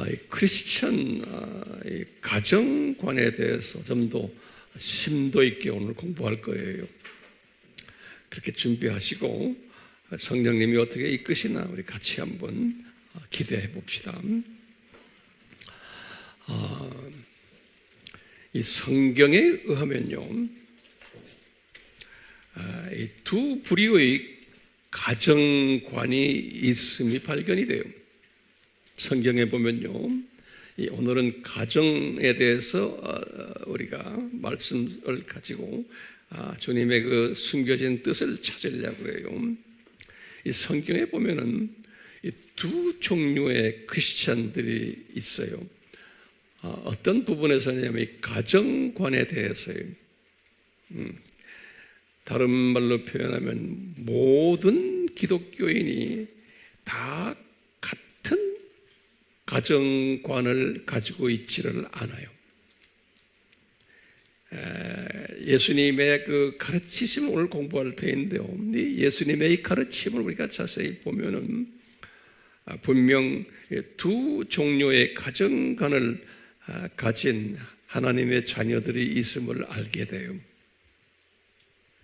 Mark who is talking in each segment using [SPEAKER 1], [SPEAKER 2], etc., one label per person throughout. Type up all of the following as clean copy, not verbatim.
[SPEAKER 1] 이 크리스천 이 가정관에 대해서 좀 더 심도 있게 오늘 공부할 거예요. 그렇게 준비하시고 성령님이 어떻게 이끄시나 우리 같이 한번 기대해 봅시다. 이 성경에 의하면요, 이 두 부류의 가정관이 있음이 발견이 돼요. 성경에 보면요, 오늘은 가정에 대해서 우리가 말씀을 가지고 주님의 그 숨겨진 뜻을 찾으려고 해요. 이 성경에 보면은 이 두 종류의 크리스찬들이 있어요. 어떤 부분에서냐면 이 가정관에 대해서요. 다른 말로 표현하면 모든 기독교인이 다 같은 가정관을 가지고 있지를 않아요. 예수님의 그 가르치심을 오늘 공부할 터인데요. 예수님의 이 가르침을 우리가 자세히 보면은 분명 두 종류의 가정관을 가진 하나님의 자녀들이 있음을 알게 돼요.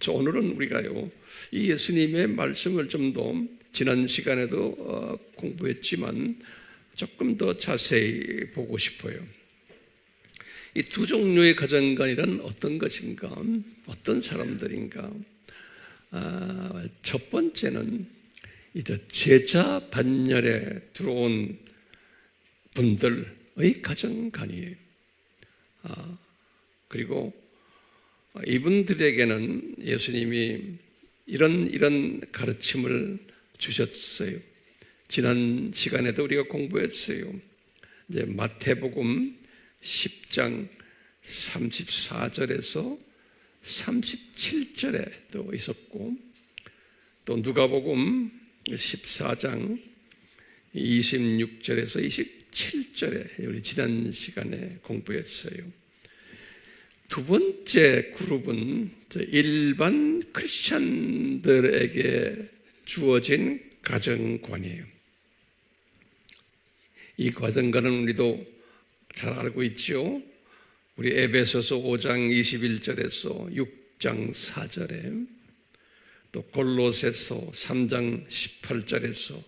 [SPEAKER 1] 오늘은 우리가요, 이 예수님의 말씀을 좀 더 지난 시간에도 공부했지만 조금 더 자세히 보고 싶어요. 이 두 종류의 가정관이란 어떤 것인가? 어떤 사람들인가? 첫 번째는 이제 제자 반열에 들어온 분들의 가정관이에요. 그리고 이분들에게는 예수님이 이런 가르침을 주셨어요. 지난 시간에도 우리가 공부했어요. 이제 마태복음 10장 34절에서 37절에도 있었고, 또 누가복음 14장 26절에서 27절에 우리 지난 시간에 공부했어요. 두 번째 그룹은 일반 크리스찬들에게 주어진 가정관이에요. 이 가정관은 우리도 잘 알고 있죠. 우리 에베소서 5장 21절에서 6장 4절에, 또 골로새서 3장 18절에서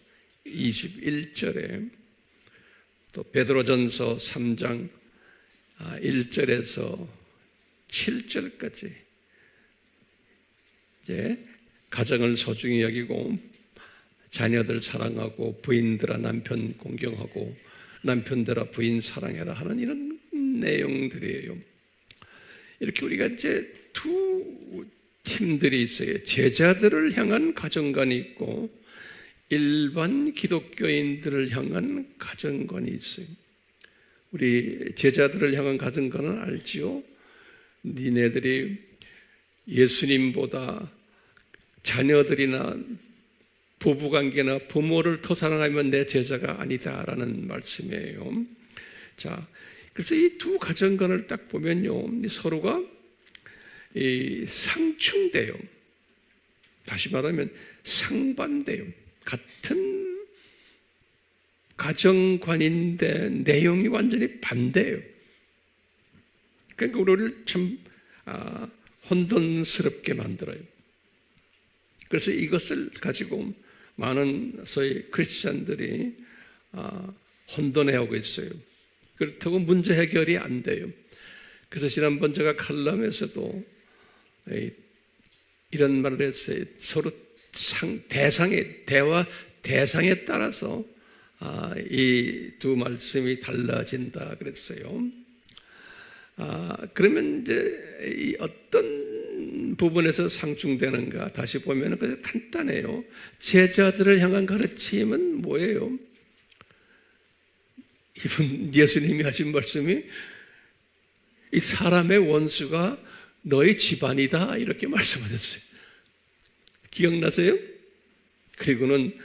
[SPEAKER 1] 21절에, 또 베드로전서 3장 1절에서 7절까지 이제 가정을 소중히 여기고 자녀들 사랑하고 부인들아 남편 공경하고 남편들아 부인 사랑해라 하는 이런 내용들이에요. 이렇게 우리가 이제 두 팀들이 있어요. 제자들을 향한 가정관이 있고 일반 기독교인들을 향한 가정관이 있어요. 우리 제자들을 향한 가정관은 알지요? 니네들이 예수님보다 자녀들이나 부부관계나 부모를 더 사랑하면 내 제자가 아니다라는 말씀이에요. 자, 그래서 이 두 가정관을 딱 보면요, 서로가 상충돼요. 다시 말하면 상반돼요. 같은 가정관인데 내용이 완전히 반대예요. 그러니까 우리를 참 혼돈스럽게 만들어요. 그래서 이것을 가지고 많은 소위 크리스찬들이 혼돈해하고 있어요. 그렇다고 문제 해결이 안 돼요. 그래서 지난번 제가 칼럼에서도 이런 말을 했어요. 서로 대화 대상에 따라서 이 두 말씀이 달라진다 그랬어요. 그러면 이제 이 어떤 부분에서 상충되는가 다시 보면 그냥 간단해요. 제자들을 향한 가르침은 뭐예요? 이분 예수님이 하신 말씀이 이 사람의 원수가 너의 집안이다 이렇게 말씀하셨어요. 기억나세요? 그리고는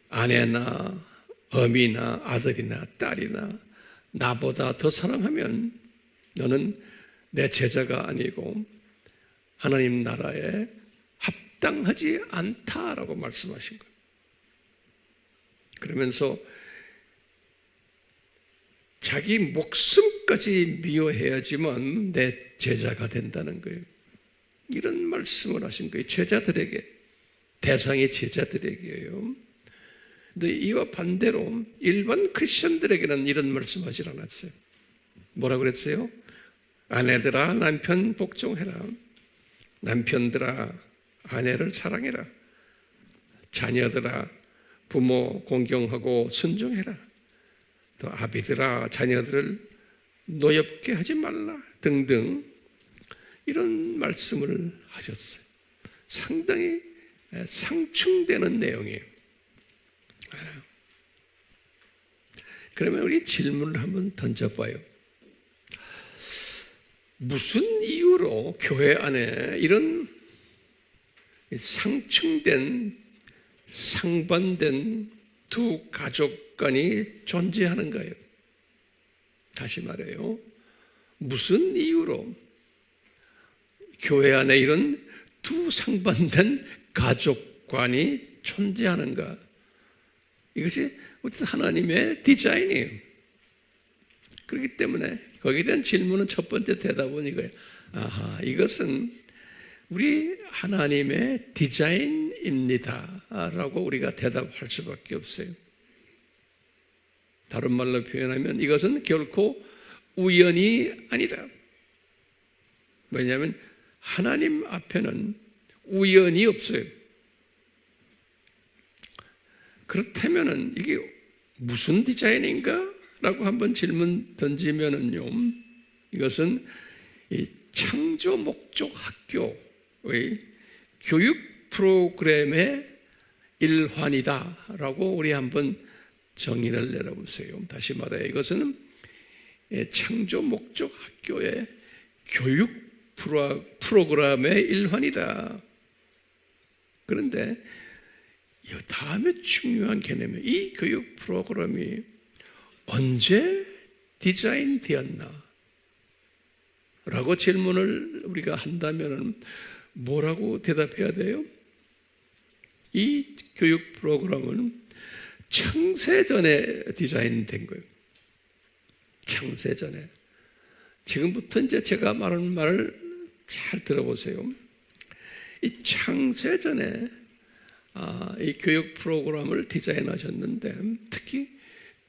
[SPEAKER 1] 아내나 어미나 아들이나 딸이나 나보다 더 사랑하면 너는 내 제자가 아니고 하나님 나라에 합당하지 않다라고 말씀하신 거예요. 그러면서 자기 목숨까지 미워해야지만 내 제자가 된다는 거예요. 이런 말씀을 하신 거예요. 제자들에게, 대상이 제자들에게요. 근데 이와 반대로 일반 크리스천들에게는 이런 말씀하지 않았어요. 뭐라고 그랬어요? 아내들아 남편 복종해라. 남편들아 아내를 사랑해라. 자녀들아 부모 공경하고 순종해라. 또 아비들아 자녀들을 노엽게 하지 말라 등등 이런 말씀을 하셨어요. 상당히 상충되는 내용이에요. 그러면 우리 질문을 한번 던져봐요. 무슨 이유로 교회 안에 이런 상충된, 상반된 두 가족 간이 존재하는가요? 다시 말해요. 무슨 이유로 교회 안에 이런 두 상반된 가족관이 존재하는가? 이것이 하나님의 디자인이에요. 그렇기 때문에 거기에 대한 질문은 첫 번째 대답은 이거예요. 아하, 이것은 우리 하나님의 디자인입니다 라고 우리가 대답할 수밖에 없어요. 다른 말로 표현하면 이것은 결코 우연이 아니다. 왜냐하면 하나님 앞에는 우연이 없어요. 그렇다면 이게 무슨 디자인인가? 라고 한번 질문 던지면은요, 이것은 이 창조 목적 학교의 교육 프로그램의 일환이다 라고 우리 한번 정의를 내려보세요. 다시 말해 이것은 창조 목적 학교의 교육 프로그램의 일환이다. 그런데 이 다음에 중요한 개념은 이 교육 프로그램이 언제 디자인되었나? 라고 질문을 우리가 한다면 뭐라고 대답해야 돼요? 이 교육 프로그램은 창세전에 디자인된 거예요. 창세전에. 지금부터 이제 제가 말하는 말을 잘 들어보세요. 이 창세전에 이 교육 프로그램을 디자인하셨는데 특히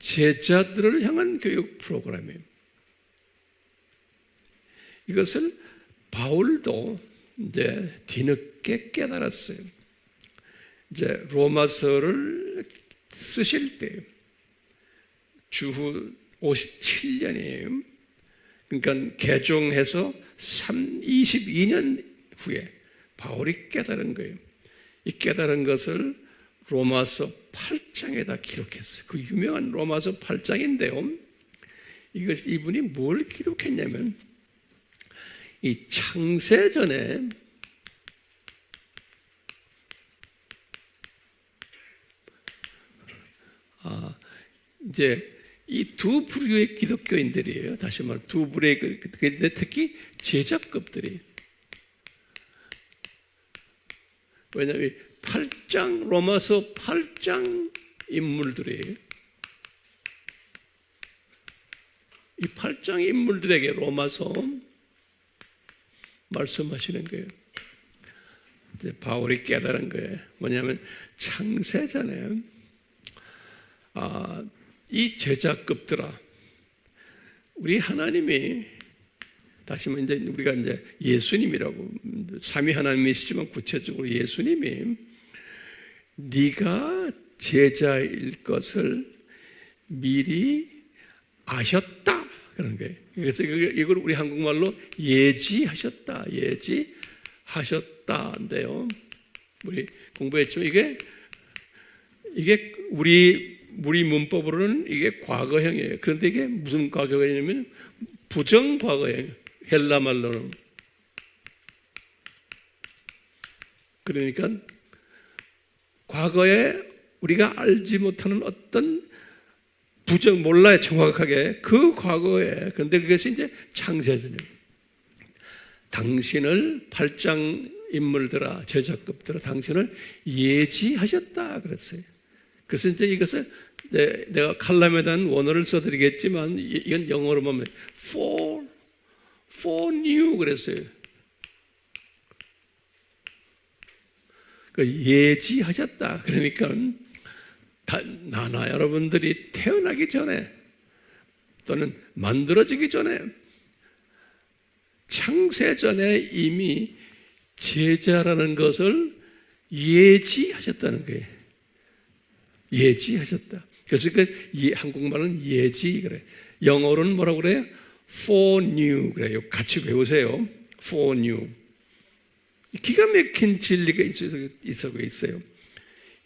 [SPEAKER 1] 제자들을 향한 교육 프로그램이에요. 이것을 바울도 이제 뒤늦게 깨달았어요. 이제 로마서를 쓰실 때 주후 57년이에요. 그러니까 개종해서 22년 후에 바울이 깨달은 거예요. 이 깨달은 것을 로마서 8장에다 기록했어요. 그 유명한 로마서 8장인데요. 이분이 뭘 기록했냐면 이 창세전에 이제 이 두 부류의 기독교인들이에요. 다시 말해 두 부류의 기독교인들, 특히 제자급들이. 왜냐하면 8장 로마서 8장 인물들이에요. 이 8장 인물들에게 로마서 말씀하시는 거예요. 이제 바울이 깨달은 거예요. 뭐냐면 창세전에 이 제자급들아, 우리 하나님이 다시 말해 이제 우리가 이제 예수님이라고 삼위 하나님이시지만 구체적으로 예수님이 네가 제자일 것을 미리 아셨다 그런 거예요. 그래서 이걸 우리 한국말로 예지하셨다, 예지하셨다인데요. 우리 공부했죠. 이게 우리 문법으로는 이게 과거형이에요. 그런데 이게 무슨 과거형이냐면 부정 과거형. 헬라 말로는. 그러니까 과거에 우리가 알지 못하는 어떤 부정, 몰라요, 정확하게. 그 과거에. 그런데 그것이 이제 창세전이에요. 당신을 8장 인물들아, 제자급들아, 당신을 예지하셨다 그랬어요. 그래서 이제 이것을 내가 칼럼에 대한 원어를 써드리겠지만 이건 영어로 보면 foreknew 그랬어요. 예지하셨다. 그러니까 나나 여러분들이 태어나기 전에 또는 만들어지기 전에 창세 전에 이미 제자라는 것을 예지하셨다는 거예요. 예지하셨다. 그래서 한국말은 예지 그래. 영어로는 뭐라고 그래요? foreknew 그래요. 같이 배우세요. foreknew. 기가 막힌 진리가 있어요.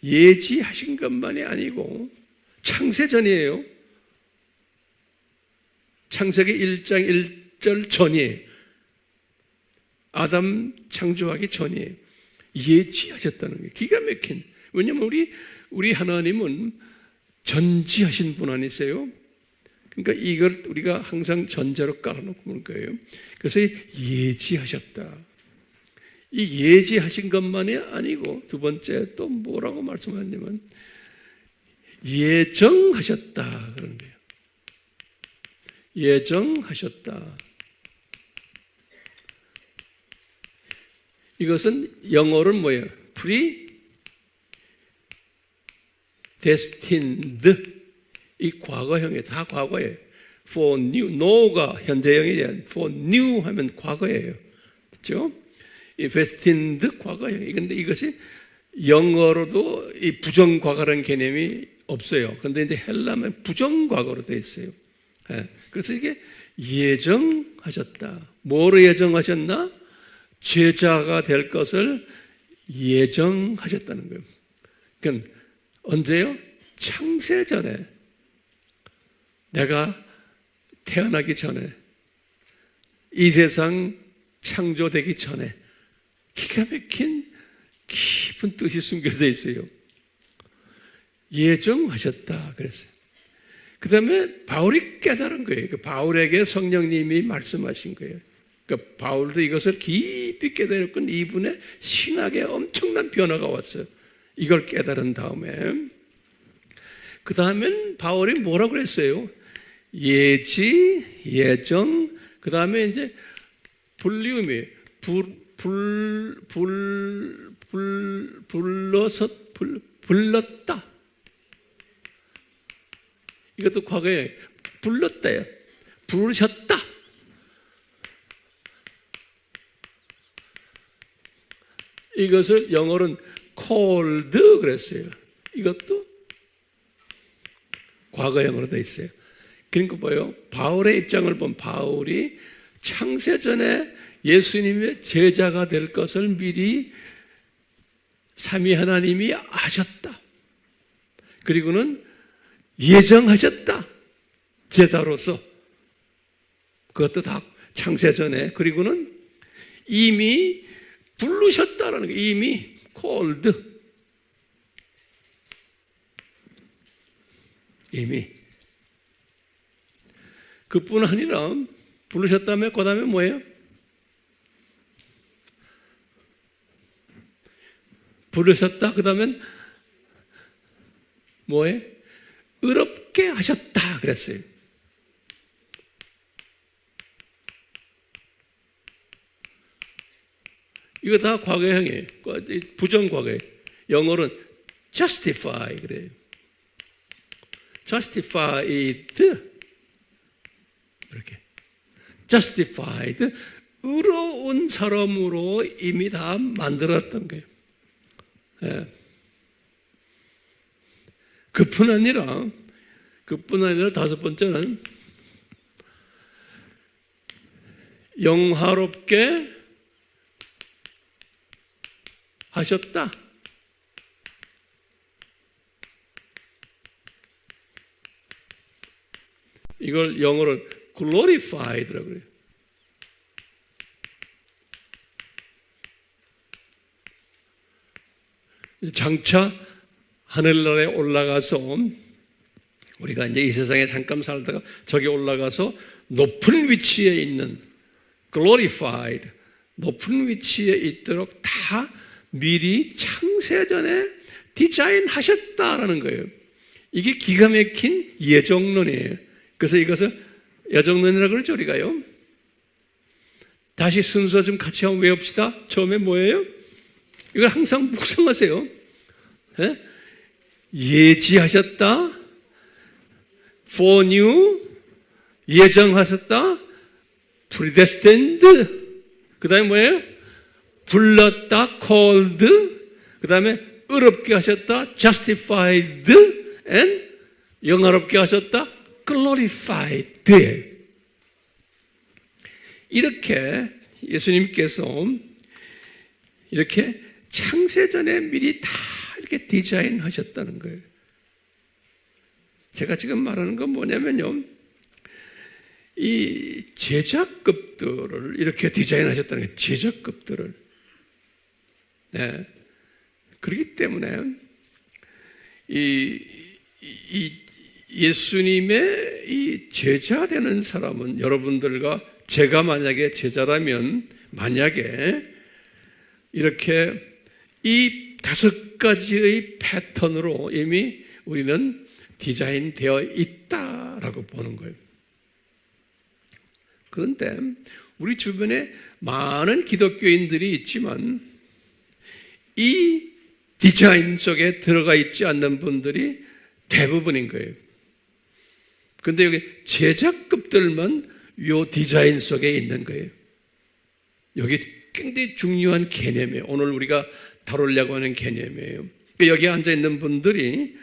[SPEAKER 1] 예지하신 것만이 아니고 창세전이에요. 창세기 1장 1절 전이에요. 아담 창조하기 전이에요. 예지하셨다는 거예요. 기가 막힌. 왜냐하면 우리 하나님은 전지하신 분 아니세요? 그러니까 이걸 우리가 항상 전제로 깔아놓고 보는 거예요. 그래서 예지하셨다. 이 예지하신 것만이 아니고 두 번째 또 뭐라고 말씀하냐면 예정하셨다 그런 거예요. 예정하셨다. 이것은 영어로는 뭐예요? predestined. 이 과거형이에요. 다 과거예요. for new, no가 현재형이에요. for new 하면 과거예요. 그렇죠? 이 destined 과거형. 그런데 이것이 영어로도 이 부정과거라는 개념이 없어요. 그런데 이제 헬라면 부정과거로 되어 있어요. 그래서 이게 예정하셨다. 뭐로 예정하셨나? 제자가 될 것을 예정하셨다는 거예요. 그러니까 언제요? 창세 전에, 내가 태어나기 전에, 이 세상 창조되기 전에 기가 막힌 깊은 뜻이 숨겨져 있어요. 예정하셨다 그랬어요. 그 다음에 바울이 깨달은 거예요. 바울에게 성령님이 말씀하신 거예요. 그러니까 바울도 이것을 깊이 깨달았고 이분의 신학에 엄청난 변화가 왔어요. 이걸 깨달은 다음에 그 다음엔 바울이 뭐라고 그랬어요? 예지, 예정, 그 다음에 이제 불리움이 불렀다. 이것도 과거에 불렀다요. 부르셨다. 이것을 영어로는 called 그랬어요. 이것도 과거형으로 되어 있어요. 그러니까 뭐예요? 바울의 입장을 보면 바울이 창세전에 예수님의 제자가 될 것을 미리 삼위 하나님이 아셨다. 그리고는 예정하셨다. 제자로서. 그것도 다 창세전에. 그리고는 이미 부르셨다라는 거예요. 이미 called. 이미. 그뿐 아니라 부르셨다며 그 다음에 뭐예요? 부르셨다 그 다음엔 뭐예요? 의롭게 하셨다 그랬어요. 이거 다 과거형이에요. 부정과거예요. 영어로는 justify 그래요. justified 이렇게 justified 의로운 사람으로 이미 다 만들었던 거예요. 예. 그뿐 아니라 다섯 번째는 영화롭게 하셨다. 이걸 영어로 glorified라고 그래요. 장차 하늘나라에 올라가서 우리가 이제 이 세상에 잠깐 살다가 저기 올라가서 높은 위치에 있는 glorified 높은 위치에 있도록 다 미리 창세전에 디자인하셨다라는 거예요. 이게 기가 막힌 예정론이에요. 그래서 이것을 예정론이라고 그러죠, 우리가요. 다시 순서 좀 같이 한번 외웁시다. 처음에 뭐예요? 이걸 항상 묵상하세요. 예? 예지하셨다. foreknew. 예정하셨다. predestined. 그 다음에 뭐예요? 불렀다. called. 그 다음에 의롭게 하셨다. justified. and 영화롭게 하셨다. glorified. 이렇게 예수님께서 이렇게 창세전에 미리 다 이렇게 디자인하셨다는 거예요. 제가 지금 말하는 건 뭐냐면요, 이 제자급들을 이렇게 디자인하셨다는 거예요. 제자급들을. 네. 그렇기 때문에 이 예수님의 이 제자 되는 사람은, 여러분들과 제가 만약에 제자라면, 만약에 이렇게 이 5가지의 패턴으로 이미 우리는 디자인되어 있다라고 보는 거예요. 그런데 우리 주변에 많은 기독교인들이 있지만 이 디자인 속에 들어가 있지 않는 분들이 대부분인 거예요. 그런데 여기 제자급들만 이 디자인 속에 있는 거예요. 여기 굉장히 중요한 개념이에요. 오늘 우리가 다루려고 하는 개념이에요. 여기 앉아있는 분들이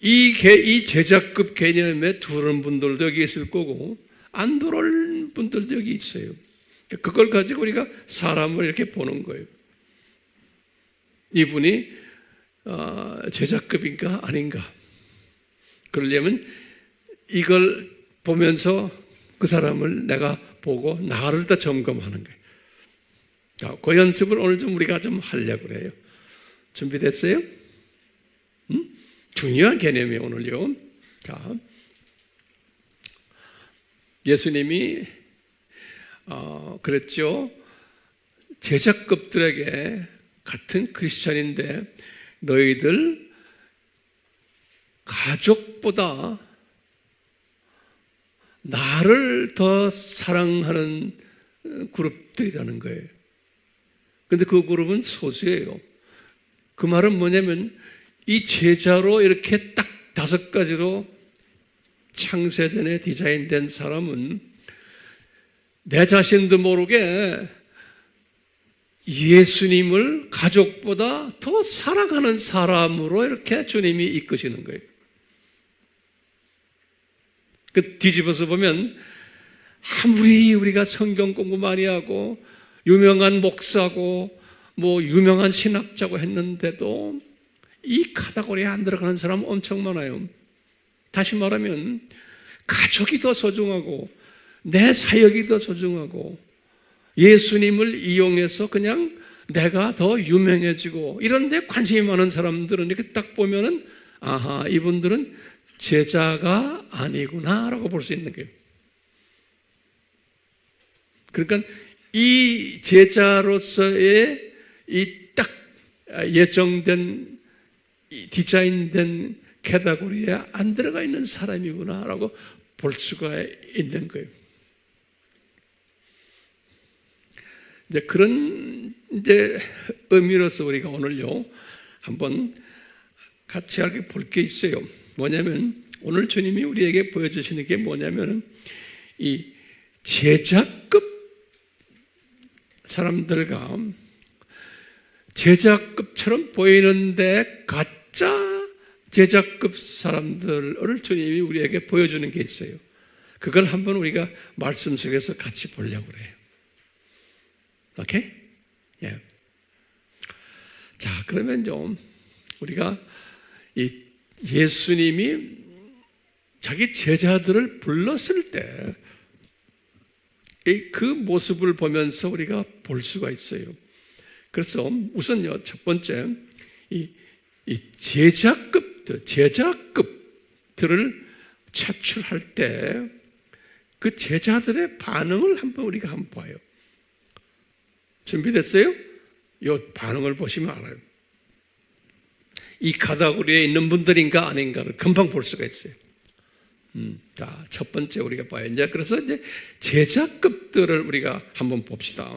[SPEAKER 1] 이 제자급 개념에 들어오는 분들도 여기 있을 거고, 안 들어올 분들도 여기 있어요. 그걸 가지고 우리가 사람을 이렇게 보는 거예요. 이분이 제자급인가 아닌가. 그러려면 이걸 보면서 그 사람을 내가 보고 나를 더 점검하는 거예요. 자, 그 연습을 오늘 좀 우리가 좀 하려고 그래요. 준비됐어요? 중요한 개념이에요, 오늘요. 자, 예수님이 그랬죠. 제자급들에게 같은 크리스찬인데 너희들 가족보다 나를 더 사랑하는 그룹들이라는 거예요. 그런데 그 그룹은 소수예요. 그 말은 뭐냐면 이 제자로 이렇게 딱 5가지로 창세전에 디자인된 사람은 내 자신도 모르게 예수님을 가족보다 더 사랑하는 사람으로 이렇게 주님이 이끄시는 거예요. 그 뒤집어서 보면 아무리 우리가 성경 공부 많이 하고 유명한 목사고 뭐 유명한 신학자고 했는데도 이 카테고리에 안 들어가는 사람 엄청 많아요. 다시 말하면 가족이 더 소중하고 내 사역이 더 소중하고 예수님을 이용해서 그냥 내가 더 유명해지고 이런 데 관심이 많은 사람들은 이렇게 딱 보면은 아하, 이분들은 제자가 아니구나라고 볼 수 있는 거예요. 그러니까 이 제자로서의 이 딱 예정된 디자인된 카테고리에 안 들어가 있는 사람이구나라고 볼 수가 있는 거예요. 이제 그런 의미로서 우리가 오늘요 한번 같이 알게 볼 게 있어요. 뭐냐면 오늘 주님이 우리에게 보여주시는 게 뭐냐면 이 제자급 사람들과 제자급처럼 보이는데 가짜 제자급 사람들을 주님이 우리에게 보여주는 게 있어요. 그걸 한번 우리가 말씀 속에서 같이 보려고 그래요. 오케이? 예. 자, 그러면 좀 우리가 이 예수님이 자기 제자들을 불렀을 때 그 모습을 보면서 우리가 볼 수가 있어요. 그래서 우선요, 첫 번째, 이 제자급들을 차출할 때 그 제자들의 반응을 우리가 한번 봐요. 준비됐어요? 이 반응을 보시면 알아요. 이 가다구리에 있는 분들인가 아닌가를 금방 볼 수가 있어요. 자, 첫 번째 우리가 봐요. 이제 그래서 이제 제자급들을 우리가 한번 봅시다.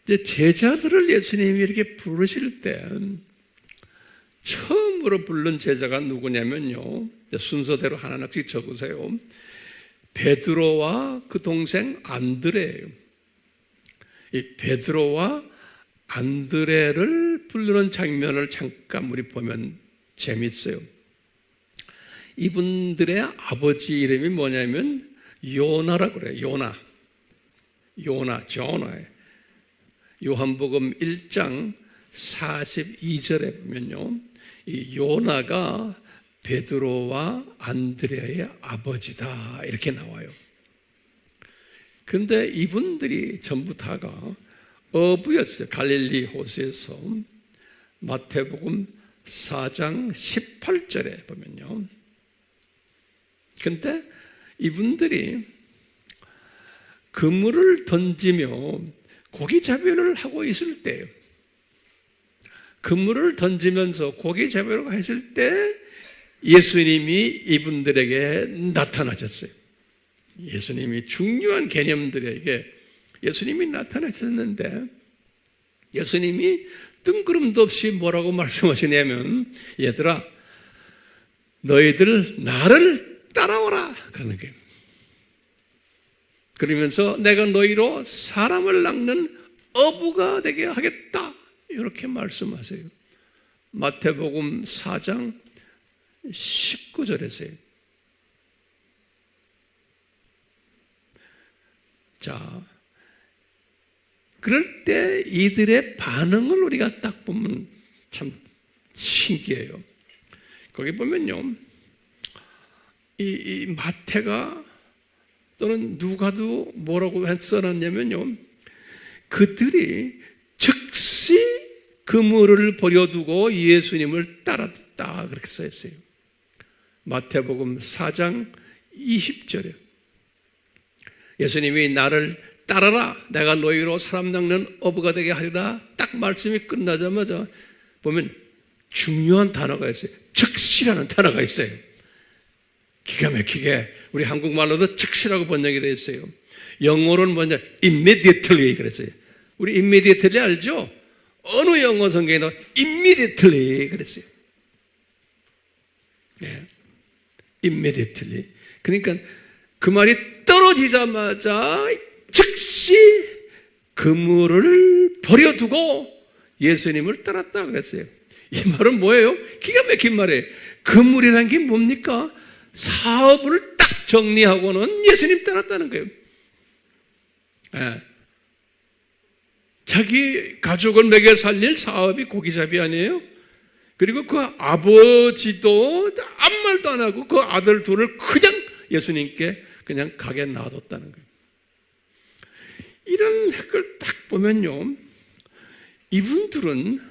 [SPEAKER 1] 이제 제자들을 예수님이 이렇게 부르실 때 처음으로 부른 제자가 누구냐면요. 순서대로 하나씩 적으세요. 베드로와 그 동생 안드레예요. 이 베드로와 안드레를 부르는 장면을 잠깐 우리 보면 재밌어요. 이분들의 아버지 이름이 뭐냐면 요나라고 그래요. 조나예요. 요한복음 1장 42절에 보면요, 이 요나가 베드로와 안드레의 아버지다 이렇게 나와요. 그런데 이분들이 전부 다가 어부였어요. 갈릴리 호수에서. 마태복음 4장 18절에 보면요. 근데 이분들이 그물을 던지며 고기잡이를 하고 있을 때예요. 그물을 던지면서 고기잡이를 했을 때 예수님이 이분들에게 나타나셨어요. 예수님이 중요한 개념들에게 예수님이 나타나셨는데 예수님이 뜬구름도 없이 뭐라고 말씀하시냐면 얘들아 너희들 나를 따라오라 그러는 거예요. 그러면서 내가 너희로 사람을 낚는 어부가 되게 하겠다 이렇게 말씀하세요. 마태복음 4장 19절에서요. 자, 그럴 때 이들의 반응을 우리가 딱 보면 참 신기해요. 거기 보면요, 이 마태가 또는 누가도 뭐라고 써놨냐면요, 그들이 즉시 그물을 버려두고 예수님을 따랐다 그렇게 써있어요. 마태복음 4장 20절에 예수님이 나를 따라라 내가 너희로 사람 낚는 어부가 되게 하리라 딱 말씀이 끝나자마자 보면 중요한 단어가 있어요. 즉시라는 단어가 있어요. 기가 막히게 우리 한국말로도 즉시라고 번역이 되어 있어요. 영어로는 뭐냐 immediately 그랬어요. 우리 immediately 알죠? 어느 영어 성경에도 immediately 그랬어요. 네. immediately. 그러니까 그 말이 떨어지자마자 즉시 그물을 버려두고 예수님을 따랐다 그랬어요. 이 말은 뭐예요? 기가 막힌 말이에요. 그물이라는 게 뭡니까? 사업을 딱 정리하고는 예수님 따랐다는 거예요. 네. 자기 가족을 먹여 살릴 사업이 고기잡이 아니에요? 그리고 그 아버지도 아무 말도 안 하고 그 아들 둘을 그냥 예수님께 그냥 가게 놔뒀다는 거예요. 이런 걸 딱 보면요, 이분들은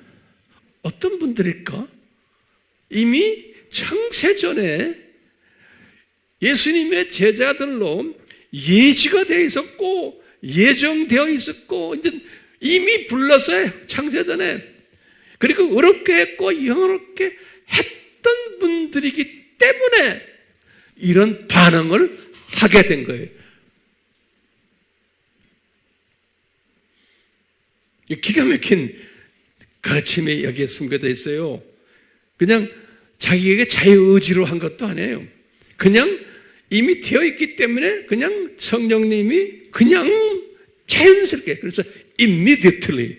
[SPEAKER 1] 어떤 분들일까? 이미 창세전에 예수님의 제자들로 예지가 되어 있었고 예정되어 있었고 이제 이미 불렀어요. 창세전에. 그리고 어렵게 했고 영어롭게 했던 분들이기 때문에 이런 반응을 하게 된 거예요. 기가 막힌 가르침이 여기에 숨겨져 있어요. 그냥 자기에게 자유의지로 한 것도 아니에요. 그냥 이미 되어 있기 때문에 그냥 성령님이 그냥 자연스럽게, 그래서 immediately,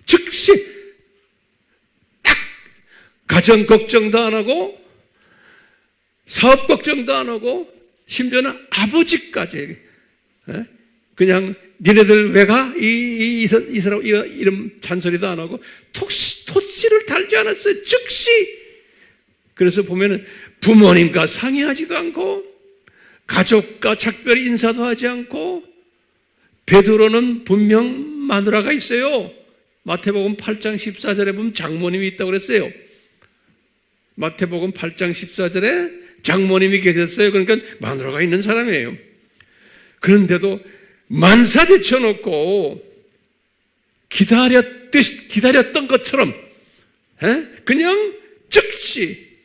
[SPEAKER 1] 즉시 딱 가정 걱정도 안 하고 사업 걱정도 안 하고 심지어는 아버지까지 그냥 니네들 왜 가? 이 사람 이름 잔소리도 안 하고 토치를 달지 않았어요. 즉시. 그래서 보면은 부모님과 상의하지도 않고 가족과 작별 인사도 하지 않고 베드로는 분명 마누라가 있어요. 마태복음 8장 14절에 보면 장모님이 있다고 그랬어요. 마태복음 8장 14절에 장모님이 계셨어요. 그러니까 마누라가 있는 사람이에요. 그런데도 만사 제쳐놓고 기다렸던 것처럼 그냥 즉시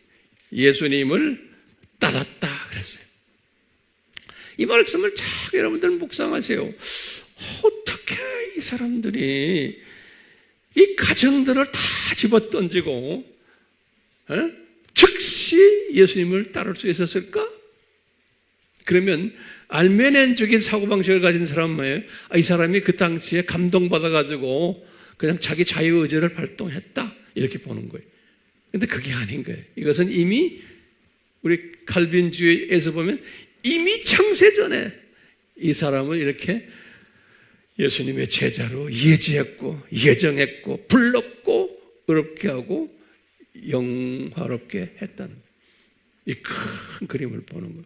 [SPEAKER 1] 예수님을 따랐다 그랬어요. 이 말씀을 잘 여러분들 묵상하세요. 어떻게 이 사람들이 이 가정들을 다 집어던지고 즉시 예수님을 따를 수 있었을까? 그러면 알메넨적인 사고방식을 가진 사람은 뭐예요? 이 사람이 그 당시에 감동받아가지고 그냥 자기 자유의지를 발동했다 이렇게 보는 거예요. 근데 그게 아닌 거예요. 이것은 이미 우리 칼빈주의에서 보면 이미 창세전에 이 사람을 이렇게 예수님의 제자로 예지했고 예정했고 불렀고 의롭게 하고 영화롭게 했다는 이 큰 그림을 보는 거예요.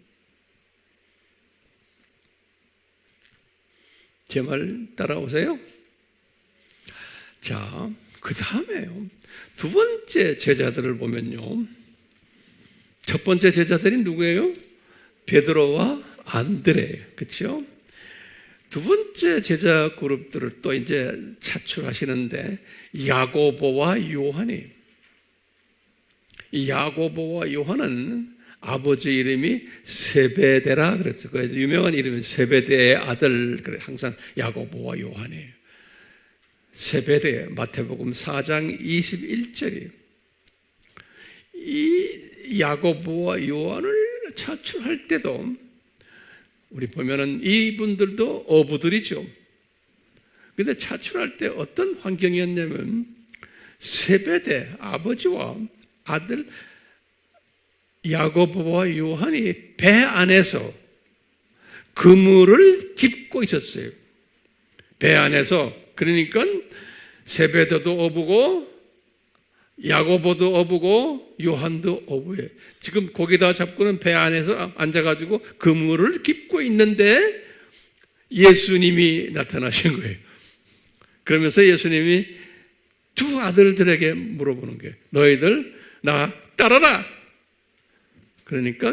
[SPEAKER 1] 제 말 따라오세요? 자, 그 다음에요. 두 번째 제자들을 보면요. 첫 번째 제자들이 누구예요? 베드로와 안드레예요. 그렇죠? 두 번째 제자 그룹들을 또 이제 차출하시는데 야고보와 요한이. 이 야고보와 요한은 아버지 이름이 세베대라 그랬죠. 그 유명한 이름은 세베대의 아들. 그래 항상 야고보와 요한이에요. 세베대 마태복음 4장 21절이에요. 이 야고보와 요한을 차출할 때도 우리 보면은 이분들도 어부들이죠. 근데 차출할 때 어떤 환경이었냐면 세베대 아버지와 아들 야고보와 요한이 배 안에서 그물을 깁고 있었어요. 배 안에서. 그러니까 세베대도 어부고 야고보도 어부고 요한도 어부예요. 지금 거기다 잡고는 배 안에서 앉아가지고 그물을 깁고 있는데 예수님이 나타나신 거예요. 그러면서 예수님이 두 아들들에게 물어보는 거예요. 너희들 나 따라라. 그러니까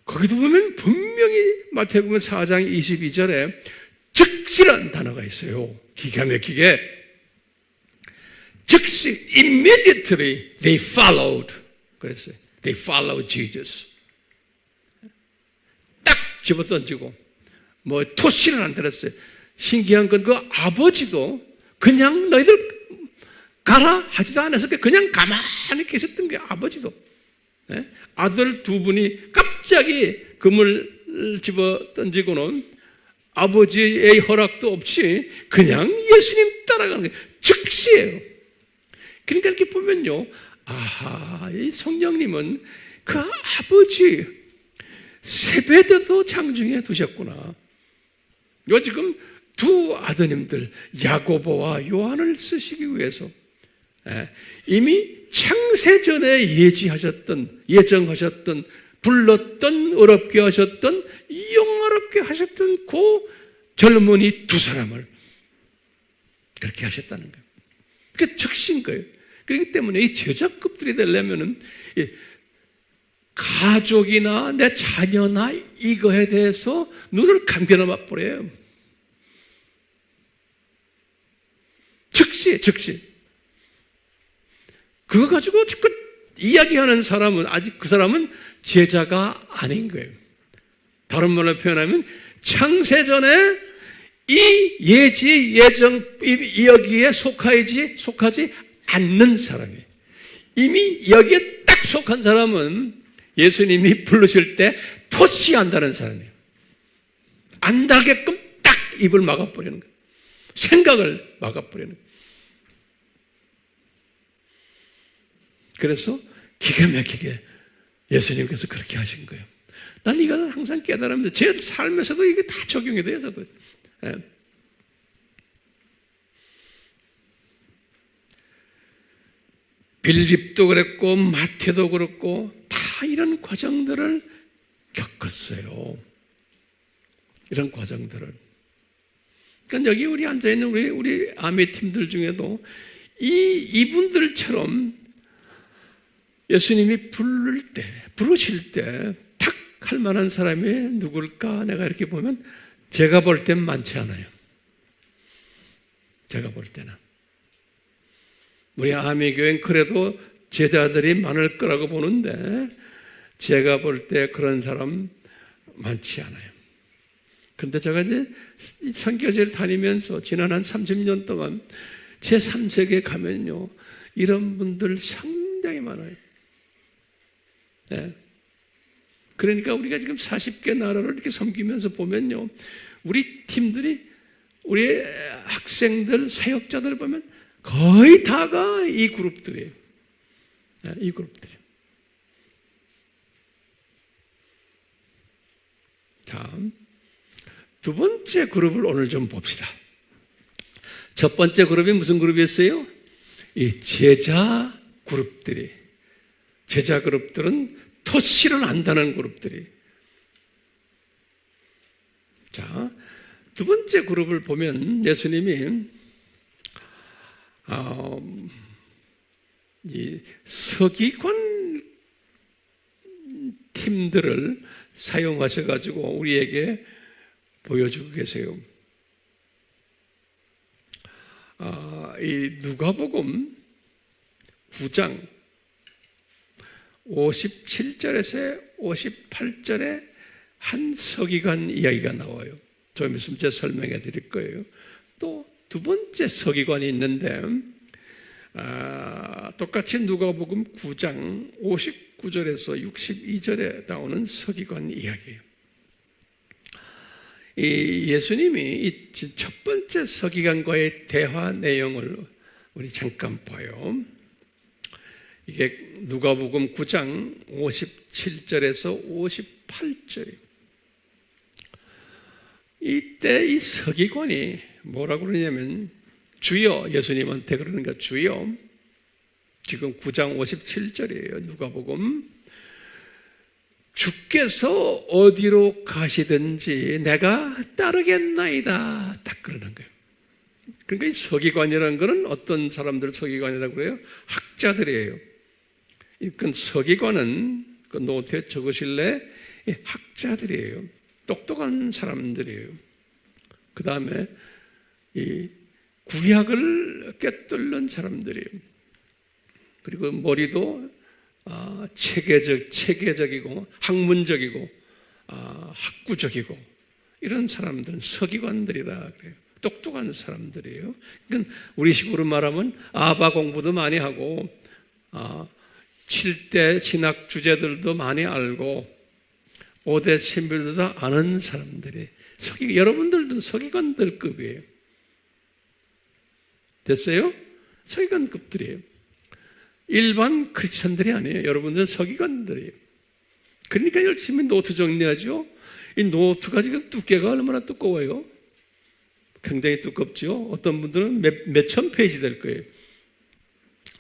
[SPEAKER 1] 거기도 보면 분명히 마태복음 4장 22절에 즉시란 단어가 있어요. 기가 막히게 즉시 immediately they followed 그랬어요. They followed Jesus. 딱 집어던지고 뭐 토시는 안 들었어요. 신기한 건 그 아버지도 그냥 너희들 가라 하지도 않았을 게 그냥 가만히 계셨던 게 아버지도. 네? 아들 두 분이 갑자기 금을 집어 던지고는 아버지의 허락도 없이 그냥 예수님 따라가는 게 즉시예요. 그러니까 이렇게 보면요. 아하, 이 성령님은 그 아버지 세베대도 장중에 두셨구나. 요 지금 두 아드님들 야고보와 요한을 쓰시기 위해서 이미 창세전에 예정하셨던 불렀던 어렵게 하셨던 영화롭게 하셨던 그 젊은이 두 사람을 그렇게 하셨다는 거예요. 그게 즉시인 거예요. 그렇기 때문에 이 제자급들이 되려면은 가족이나 내 자녀나 이거에 대해서 눈을 감겨놔 버려요. 즉시. 그거 가지고 자꾸 이야기하는 사람은 아직 그 사람은 제자가 아닌 거예요. 다른 말로 표현하면 창세전에 이 예정 여기에 속하지 않는 사람이에요. 이미 여기에 딱 속한 사람은 예수님이 부르실 때 토시한다는 사람이에요. 안 닿게끔 딱 입을 막아버리는 거예요. 생각을 막아버리는 거예요. 그래서 기가 막히게 예수님께서 그렇게 하신 거예요. 난 이거는 항상 깨달으면서 제 삶에서도 이게 다 적용이 돼요. 저도. 빌립도 그랬고 마태도 그렇고 다 이런 과정들을 겪었어요. 이런 과정들을. 그러니까 여기 우리 앉아있는 우리 아미 팀들 중에도 이분들처럼 예수님이 부르실 때 탁 할 만한 사람이 누굴까? 내가 이렇게 보면 제가 볼 땐 많지 않아요. 제가 볼 때는. 우리 아미교회는 그래도 제자들이 많을 거라고 보는데 제가 볼 때 그런 사람 많지 않아요. 근데 제가 이제 선교지를 다니면서 지난 한 30년 동안 제 3세계에 가면요, 이런 분들 상당히 많아요. 네. 그러니까 우리가 지금 40개 나라를 이렇게 섬기면서 보면요, 우리 팀들이, 우리 학생들, 사역자들 보면 거의 다가 이 그룹들이에요. 네, 이 그룹들이에요. 자, 두 번째 그룹을 오늘 좀 봅시다. 첫 번째 그룹이 무슨 그룹이었어요? 이 제자 그룹들이. 제자 그룹들은 토시를 안다는 그룹들이. 자, 두 번째 그룹을 보면 예수님이 이 서기관 팀들을 사용하셔가지고 우리에게 보여주고 계세요. 이 누가복음 9장 57절에서 58절에 한 서기관 이야기가 나와요. 좀 있으면 제가 설명해 드릴 거예요. 또 두 번째 서기관이 있는데 똑같이 누가복음 9장 59절에서 62절에 나오는 서기관 이야기예요. 이 예수님이 이 첫 번째 서기관과의 대화 내용을 우리 잠깐 봐요. 이게 누가복음 9장 57절에서 58절이에요. 이때 이 서기관이 뭐라고 그러냐면, 주여, 예수님한테 그러는가, 주여, 지금 9장 57절이에요. 누가복음. 주께서 어디로 가시든지 내가 따르겠나이다. 딱 그러는 거예요. 그러니까 이 서기관이라는 것은 어떤 사람들 서기관이라고 그래요? 학자들이에요. 그 서기관은 그 노트에 적으실래? 학자들이에요. 똑똑한 사람들이에요. 그 다음에 이 구약을 꿰뚫는 사람들이에요. 그리고 머리도 체계적이고 학문적이고 학구적이고 이런 사람들은 서기관들이다 그래요. 똑똑한 사람들이에요. 그러니까 우리식으로 말하면 아바 공부도 많이 하고 7대 신학 주제들도 많이 알고 5대 신비들도 아는 사람들이 여러분들도 서기관들급이에요. 됐어요? 서기관급들이에요. 일반 크리스천들이 아니에요. 여러분들은 서기관들이에요. 그러니까 열심히 노트 정리하죠. 이 노트가 지금 두께가 얼마나 두꺼워요? 굉장히 두껍죠. 어떤 분들은 몇천 페이지 될 거예요.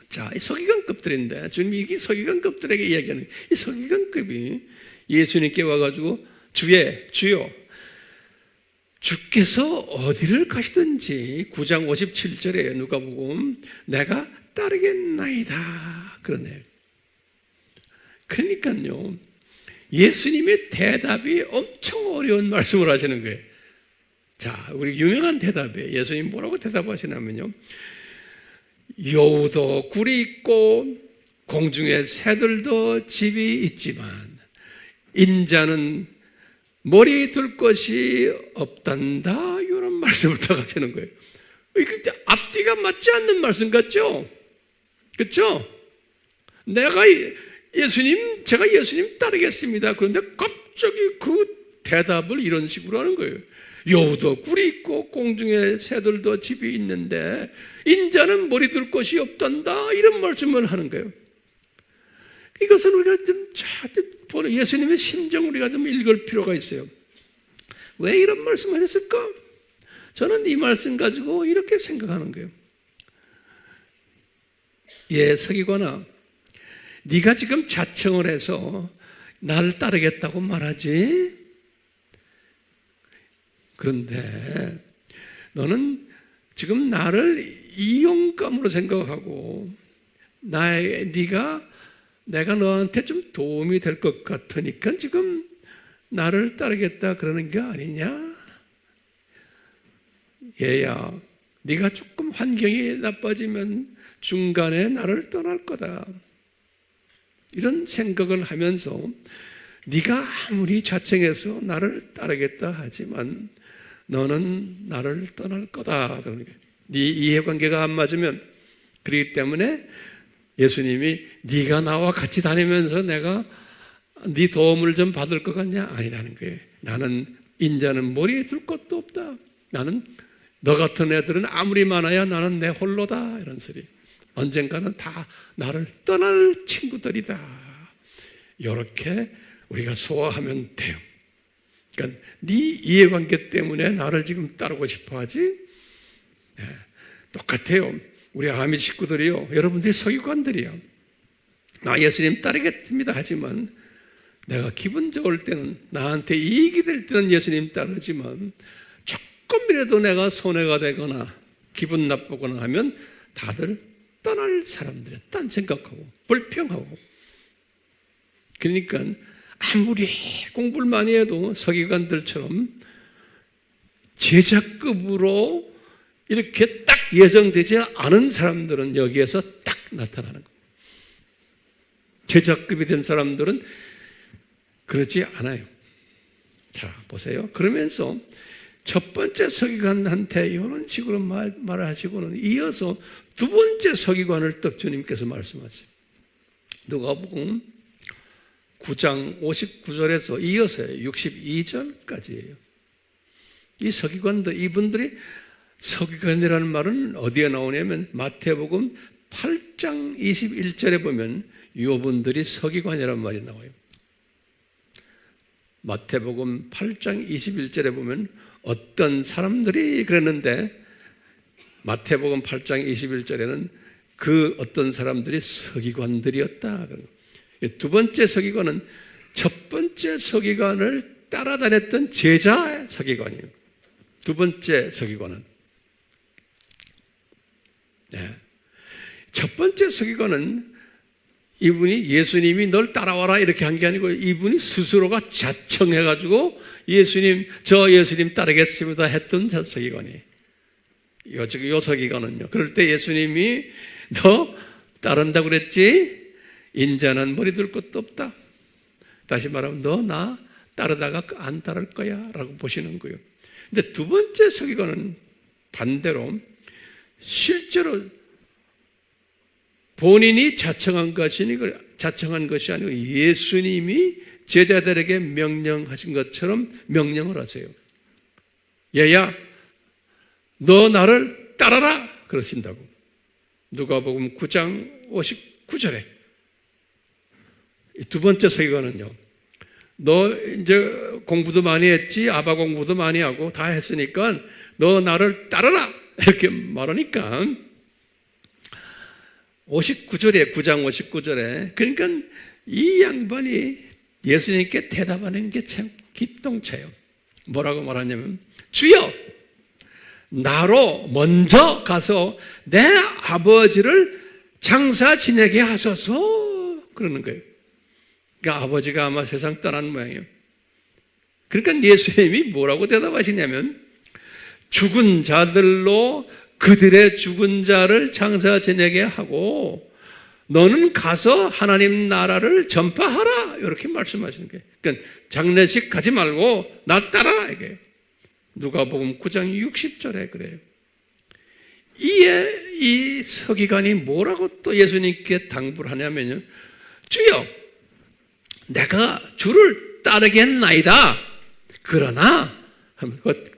[SPEAKER 1] 자, 이 서기관급들인데 지금 이게 서기관급들에게 이야기하는 이 서기관급이 예수님께 와가지고 주여, 주께서 어디를 가시든지 9장 57절에 누가복음 내가 따르겠나이다 그러네요. 그러니까요, 예수님의 대답이 엄청 어려운 말씀을 하시는 거예요. 자, 우리 유명한 대답이에요. 예수님 뭐라고 대답하시냐면요, 여우도 굴이 있고 공중에 새들도 집이 있지만 인자는 머리 둘 것이 없단다. 이런 말씀을 딱 하시는 거예요. 이게 앞뒤가 맞지 않는 말씀 같죠? 그렇죠? 제가 예수님 따르겠습니다. 그런데 갑자기 그 대답을 이런 식으로 하는 거예요. 여우도 굴이 있고 공중에 새들도 집이 있는데 인자는 머리 둘 것이 없단다. 이런 말씀을 하는 거예요. 이것을 우리가 좀 보는 예수님의 심정을 우리가 좀 읽을 필요가 있어요. 왜 이런 말씀을 했을까? 저는 이 말씀 가지고 이렇게 생각하는 거예요. 서기관아, 네가 지금 자청을 해서 나를 따르겠다고 말하지? 그런데 너는 지금 나를 이용감으로 생각하고 내가 너한테 좀 도움이 될 것 같으니까 지금 나를 따르겠다 그러는 게 아니냐? 얘야, 네가 조금 환경이 나빠지면 중간에 나를 떠날 거다. 이런 생각을 하면서 네가 아무리 자청해서 나를 따르겠다 하지만 너는 나를 떠날 거다. 그러니까 네 이해관계가 안 맞으면, 그렇기 때문에 예수님이 네가 나와 같이 다니면서 내가 네 도움을 좀 받을 것 같냐? 아니라는 거예요. 나는 인자는 머리에 둘 것도 없다. 나는 너 같은 애들은 아무리 많아야 나는 내 홀로다. 이런 소리. 언젠가는 다 나를 떠날 친구들이다. 이렇게 우리가 소화하면 돼요. 그러니까 네 이해관계 때문에 나를 지금 따르고 싶어 하지? 네, 똑같아요. 우리 아미 식구들이요, 여러분들이 서기관들이요, 나 예수님 따르겠습니다 하지만 내가 기분 좋을 때는, 나한테 이익이 될 때는 예수님 따르지만 조금이라도 내가 손해가 되거나 기분 나쁘거나 하면 다들 떠날 사람들이야. 딴 생각하고 불평하고. 그러니까 아무리 공부를 많이 해도 서기관들처럼 제자급으로 이렇게 딱 예정되지 않은 사람들은 여기에서 딱 나타나는 거예요. 제자급이 된 사람들은 그렇지 않아요. 자, 보세요. 그러면서 첫 번째 서기관한테 이런 식으로 말을 하시고는 이어서 두 번째 서기관을 또 주님께서 말씀하세요. 누가복음 9장 59절에서 이어서요, 62절까지예요. 이 서기관들, 이분들이, 서기관이라는 말은 어디에 나오냐면 마태복음 8장 21절에 보면 이분들이 서기관이라는 말이 나와요. 마태복음 8장 21절에 보면 어떤 사람들이 그랬는데, 마태복음 8장 21절에는 그 어떤 사람들이 서기관들이었다. 두 번째 서기관은 첫 번째 서기관을 따라다녔던 제자 서기관이에요. 두 번째 서기관은, 네, 첫 번째 서기관은 이분이 예수님이 널 따라와라 이렇게 한 게 아니고 이분이 스스로가 자청해가지고 예수님, 저 예수님 따르겠습니다 했던 서기관이에요. 요 서기관은요. 그럴 때 예수님이 너 따른다고 그랬지? 인자는 머리 둘 것도 없다. 다시 말하면 너 나 따르다가 안 따를 거야 라고 보시는 거예요. 근데 두 번째 서기관은 반대로 실제로 본인이 자청한 것이 아니고 예수님이 제자들에게 명령하신 것처럼 명령을 하세요. 얘야, 너 나를 따라라 그러신다고. 누가복음 9장 59절에 두 번째 서기관은요, 너 이제 공부도 많이 했지, 아바 공부도 많이 하고 다 했으니까 너 나를 따라라 이렇게 말하니까 59절에, 9장 59절에, 그러니까 이 양반이 예수님께 대답하는 게 참 기똥차요. 뭐라고 말하냐면, 주여, 나로 먼저 가서 내 아버지를 장사 지내게 하소서 그러는 거예요. 그러니까 아버지가 아마 세상 떠난 모양이에요. 그러니까 예수님이 뭐라고 대답하시냐면, 죽은 자들로 그들의 죽은 자를 장사 지내게 하고 너는 가서 하나님 나라를 전파하라 이렇게 말씀하시는 거예요. 그러니까 장례식 가지 말고 나 따라 이게 누가복음 9장 60절에 그래요. 이에 이 서기관이 뭐라고 또 예수님께 당부를 하냐면요, 주여, 내가 주를 따르겠나이다. 그러나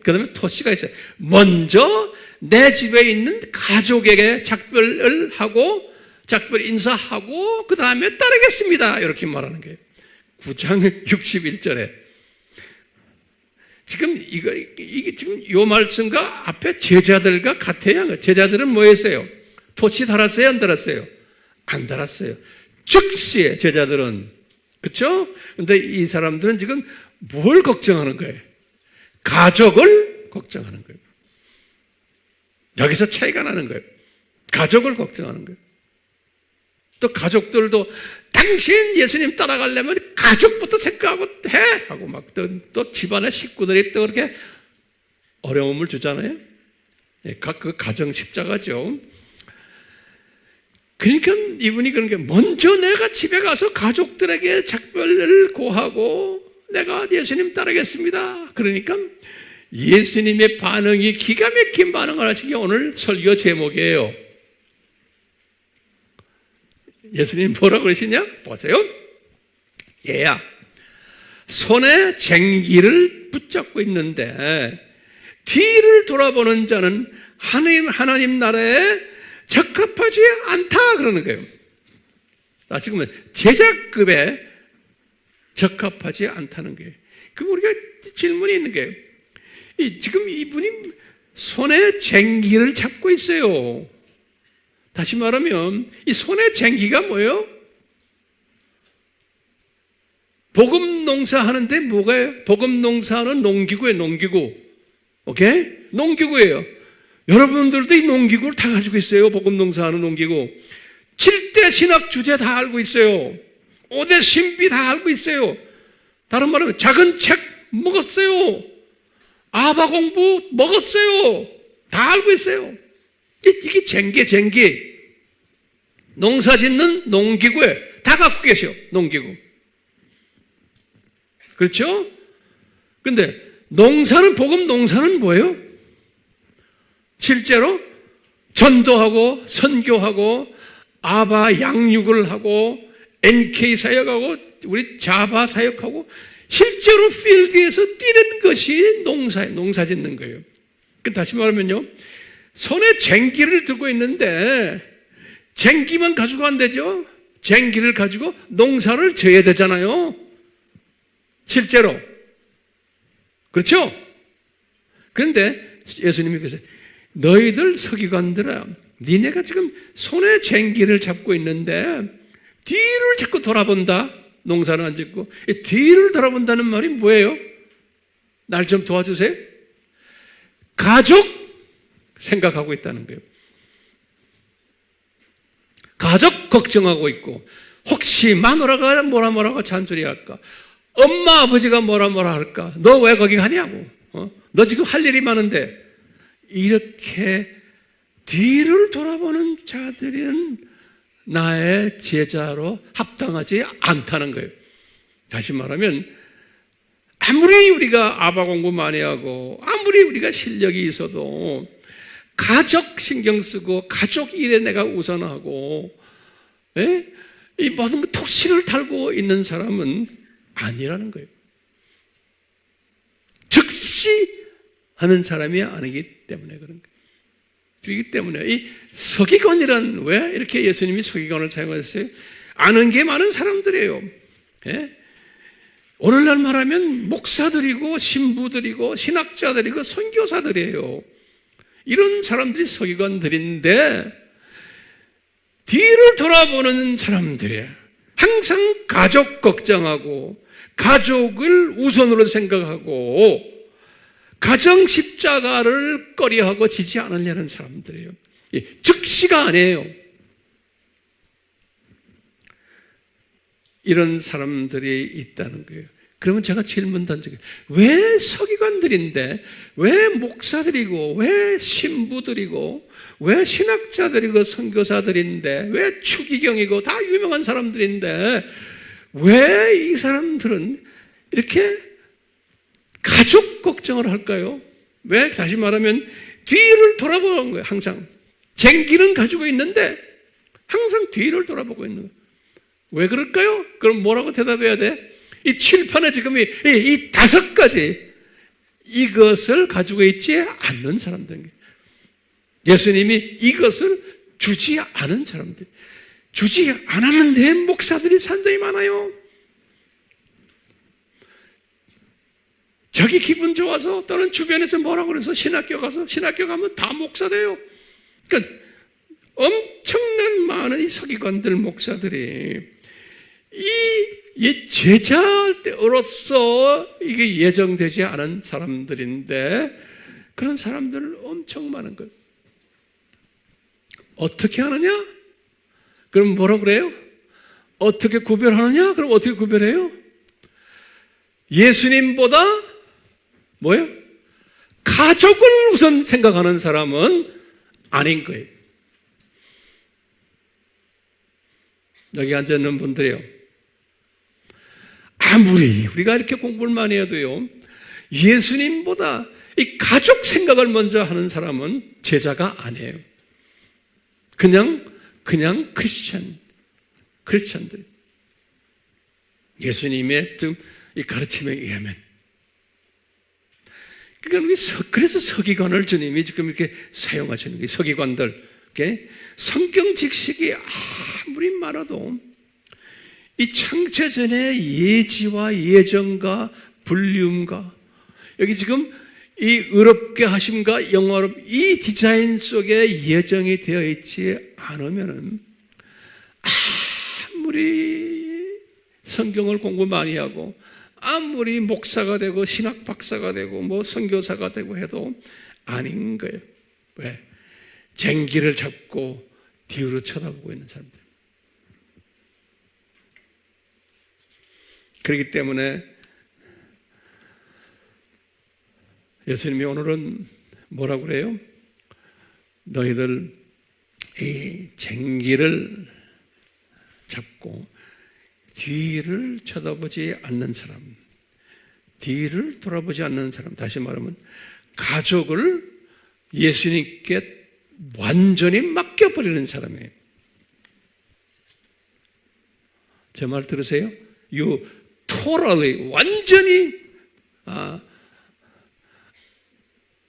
[SPEAKER 1] 그다음에 토시가 있어요. 먼저 내 집에 있는 가족에게 작별 인사하고 그 다음에 따르겠습니다 이렇게 말하는 거예요. 9장 61절에 지금 이게 지금 요 말씀과 앞에 제자들과 같아요. 제자들은 뭐 했어요? 토치 달았어요? 안 달았어요? 안 달았어요. 즉시에 제자들은, 그렇죠? 근데 이 사람들은 지금 뭘 걱정하는 거예요? 가족을 걱정하는 거예요. 여기서 차이가 나는 거예요. 가족을 걱정하는 거예요. 또 가족들도 당신 예수님 따라가려면 가족부터 생각하고 해! 하고 막 또 집안의 식구들이 또 그렇게 어려움을 주잖아요. 그 가정 십자가죠. 그러니까 이분이 그런 게 먼저 내가 집에 가서 가족들에게 작별을 고하고 내가 예수님 따르겠습니다. 그러니까 예수님의 반응이 기가 막힌 반응을 하신 게 오늘 설교 제목이에요. 예수님 뭐라고 그러시냐? 보세요. 얘야, 손에 쟁기를 붙잡고 있는데 뒤를 돌아보는 자는 하나님 나라에 적합하지 않다 그러는 거예요. 지금은 제자급에 적합하지 않다는 거예요. 그럼 우리가 질문이 있는 거예요. 지금 이분이 손에 쟁기를 잡고 있어요. 다시 말하면 이 손에 쟁기가 뭐예요? 복음 농사하는데 뭐가요? 복음 농사하는 농기구예요. 농기구. 오케이? 농기구예요. 여러분들도 이 농기구를 다 가지고 있어요. 복음 농사하는 농기구. 7대 신학 주제 다 알고 있어요. 5대 신비 다 알고 있어요. 다른 말로 작은 책 먹었어요. 아바 공부 먹었어요. 다 알고 있어요. 이게 쟁기. 농사 짓는 농기구에 다 갖고 계셔. 농기구. 그렇죠? 근데 농사는, 복음 농사는 뭐예요? 실제로 전도하고 선교하고 아바 양육을 하고 NK 사역하고 우리 자바 사역하고 실제로 필드에서 뛰는 것이 농사 짓는 거예요. 다시 말하면요, 손에 쟁기를 들고 있는데 쟁기만 가지고 안 되죠. 쟁기를 가지고 농사를 져야 되잖아요. 실제로. 그렇죠? 그런데 예수님이 그러세요. 너희들 서기관들아, 니네가 지금 손에 쟁기를 잡고 있는데 뒤를 자꾸 돌아본다. 농사는 안 짓고 뒤를 돌아본다는 말이 뭐예요? 날 좀 도와주세요. 가족 생각하고 있다는 거예요. 가족 걱정하고 있고, 혹시 마누라가 뭐라 잔소리할까? 엄마 아버지가 뭐라 할까? 너 왜 거기 가냐고? 너 지금 할 일이 많은데. 이렇게 뒤를 돌아보는 자들은 나의 제자로 합당하지 않다는 거예요. 다시 말하면 아무리 우리가 아바 공부 많이 하고 아무리 우리가 실력이 있어도 가족 신경 쓰고 가족 일에 내가 우선하고 이 모든 톡시를 달고 있는 사람은 아니라는 거예요. 즉시 하는 사람이 아니기 때문에 그런 거예요. 그렇기 때문에 이 서기관이란, 왜 이렇게 예수님이 서기관을 사용하셨어요? 아는 게 많은 사람들이에요. 오늘날 말하면 목사들이고 신부들이고 신학자들이고 선교사들이에요. 이런 사람들이 서기관들인데 뒤를 돌아보는 사람들이에요. 항상 가족 걱정하고 가족을 우선으로 생각하고 가정 십자가를 꺼려하고 지지 않으려는 사람들이에요. 즉시가 아니에요. 이런 사람들이 있다는 거예요. 그러면 제가 질문 던지게, 왜 서기관들인데, 왜 목사들이고, 왜 신부들이고, 왜 신학자들이고, 선교사들인데, 왜 추기경이고, 다 유명한 사람들인데, 왜 이 사람들은 이렇게 가족 걱정을 할까요? 왜? 다시 말하면 뒤를 돌아보는 거예요. 항상 쟁기는 가지고 있는데 항상 뒤를 돌아보고 있는 거예요. 왜 그럴까요? 그럼 뭐라고 대답해야 돼? 이 칠판에 지금 이 5가지 이것을 가지고 있지 않는 사람들. 예수님이 이것을 주지 않은 사람들. 주지 않았는데 목사들이 상당히 많아요. 자기 기분 좋아서 또는 주변에서 뭐라고 그래서 신학교 가면 다 목사 돼요. 그러니까 엄청난 많은 이 서기관들 목사들이 이 제자로서 이게 예정되지 않은 사람들인데 그런 사람들 엄청 많은 거예요. 어떻게 하느냐? 그럼 뭐라고 그래요? 어떻게 구별하느냐? 그럼 어떻게 구별해요? 예수님보다 뭐예요? 가족을 우선 생각하는 사람은 아닌 거예요. 여기 앉아있는 분들이요, 아무리 우리가 이렇게 공부를 많이 해도요, 예수님보다 이 가족 생각을 먼저 하는 사람은 제자가 아니에요. 그냥 크리스찬들. 예수님의 좀 이 가르침에 의하면. 그러니까 그래서 서기관을 주님이 지금 이렇게 사용하시는 거예요. 서기관들. 성경 직식이 아무리 많아도 이 창세전의 예지와 예정과 불리움과 여기 지금 이 의롭게 하심과 영화롭 이 디자인 속에 예정이 되어 있지 않으면은 아무리 성경을 공부 많이 하고 아무리 목사가 되고 신학 박사가 되고 뭐 선교사가 되고 해도 아닌 거예요. 왜? 쟁기를 잡고 뒤로 쳐다보고 있는 사람들. 그렇기 때문에 예수님이 오늘은 뭐라고 그래요? 너희들 이 쟁기를 잡고 뒤를 쳐다보지 않는 사람, 뒤를 돌아보지 않는 사람, 다시 말하면 가족을 예수님께 완전히 맡겨버리는 사람이에요. 제 말 들으세요? You totally, 완전히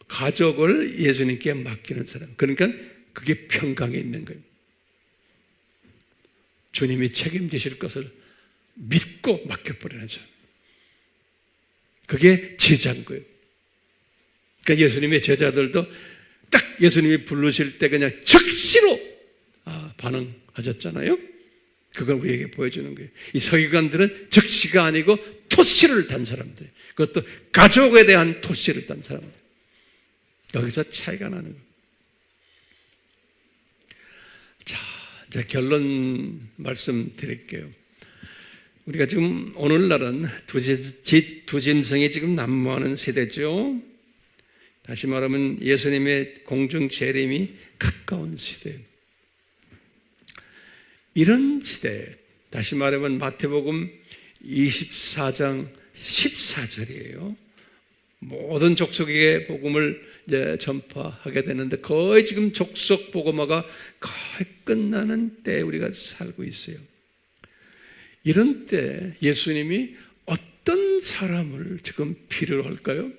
[SPEAKER 1] 가족을 예수님께 맡기는 사람. 그러니까 그게 평강에 있는 거예요. 주님이 책임지실 것을 믿고 맡겨버리는 사람. 그게 제자인 거예요. 그러니까 예수님의 제자들도 딱 예수님이 부르실 때 그냥 즉시로 반응하셨잖아요. 그걸 우리에게 보여주는 거예요. 이 서기관들은 즉시가 아니고 토시를 단 사람들. 그것도 가족에 대한 토시를 단 사람들. 여기서 차이가 나는 거예요. 자, 이제 결론 말씀드릴게요. 우리가 지금 오늘날은 두 짐승이 지금 난무하는 세대죠. 다시 말하면 예수님의 공중 재림이 가까운 시대. 이런 시대, 다시 말하면 마태복음 24장 14절이에요. 모든 족속에게 복음을 이제 전파하게 되는데 거의 지금 족속 복음화가 거의 끝나는 때에 우리가 살고 있어요. 이런 때 예수님이 어떤 사람을 지금 필요로 할까요?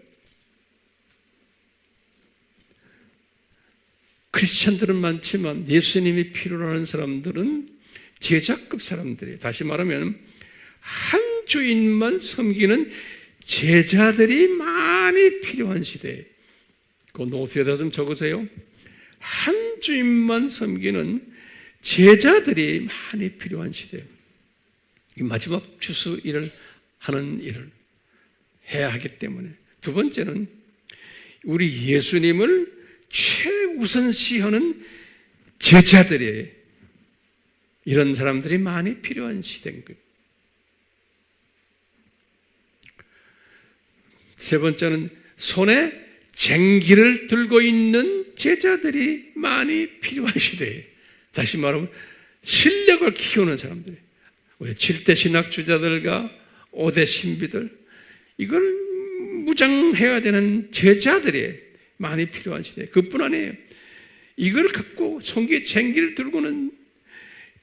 [SPEAKER 1] 크리스천들은 많지만 예수님이 필요로 하는 사람들은 제자급 사람들이에요. 다시 말하면 한 주인만 섬기는 제자들이 많이 필요한 시대예요. 그 노트에다 좀 적으세요. 한 주인만 섬기는 제자들이 많이 필요한 시대예요. 이 마지막 추수 일을 하는 일을 해야 하기 때문에. 두 번째는 우리 예수님을 최우선시하는 제자들이에요. 이런 사람들이 많이 필요한 시대인 거예요. 세 번째는 손에 쟁기를 들고 있는 제자들이 많이 필요한 시대예요. 다시 말하면 실력을 키우는 사람들. 우리 7대 신학주자들과 5대 신비들, 이걸 무장해야 되는 제자들이 많이 필요한 시대. 그뿐 아니에요. 이걸 갖고 손기에 쟁기를 들고는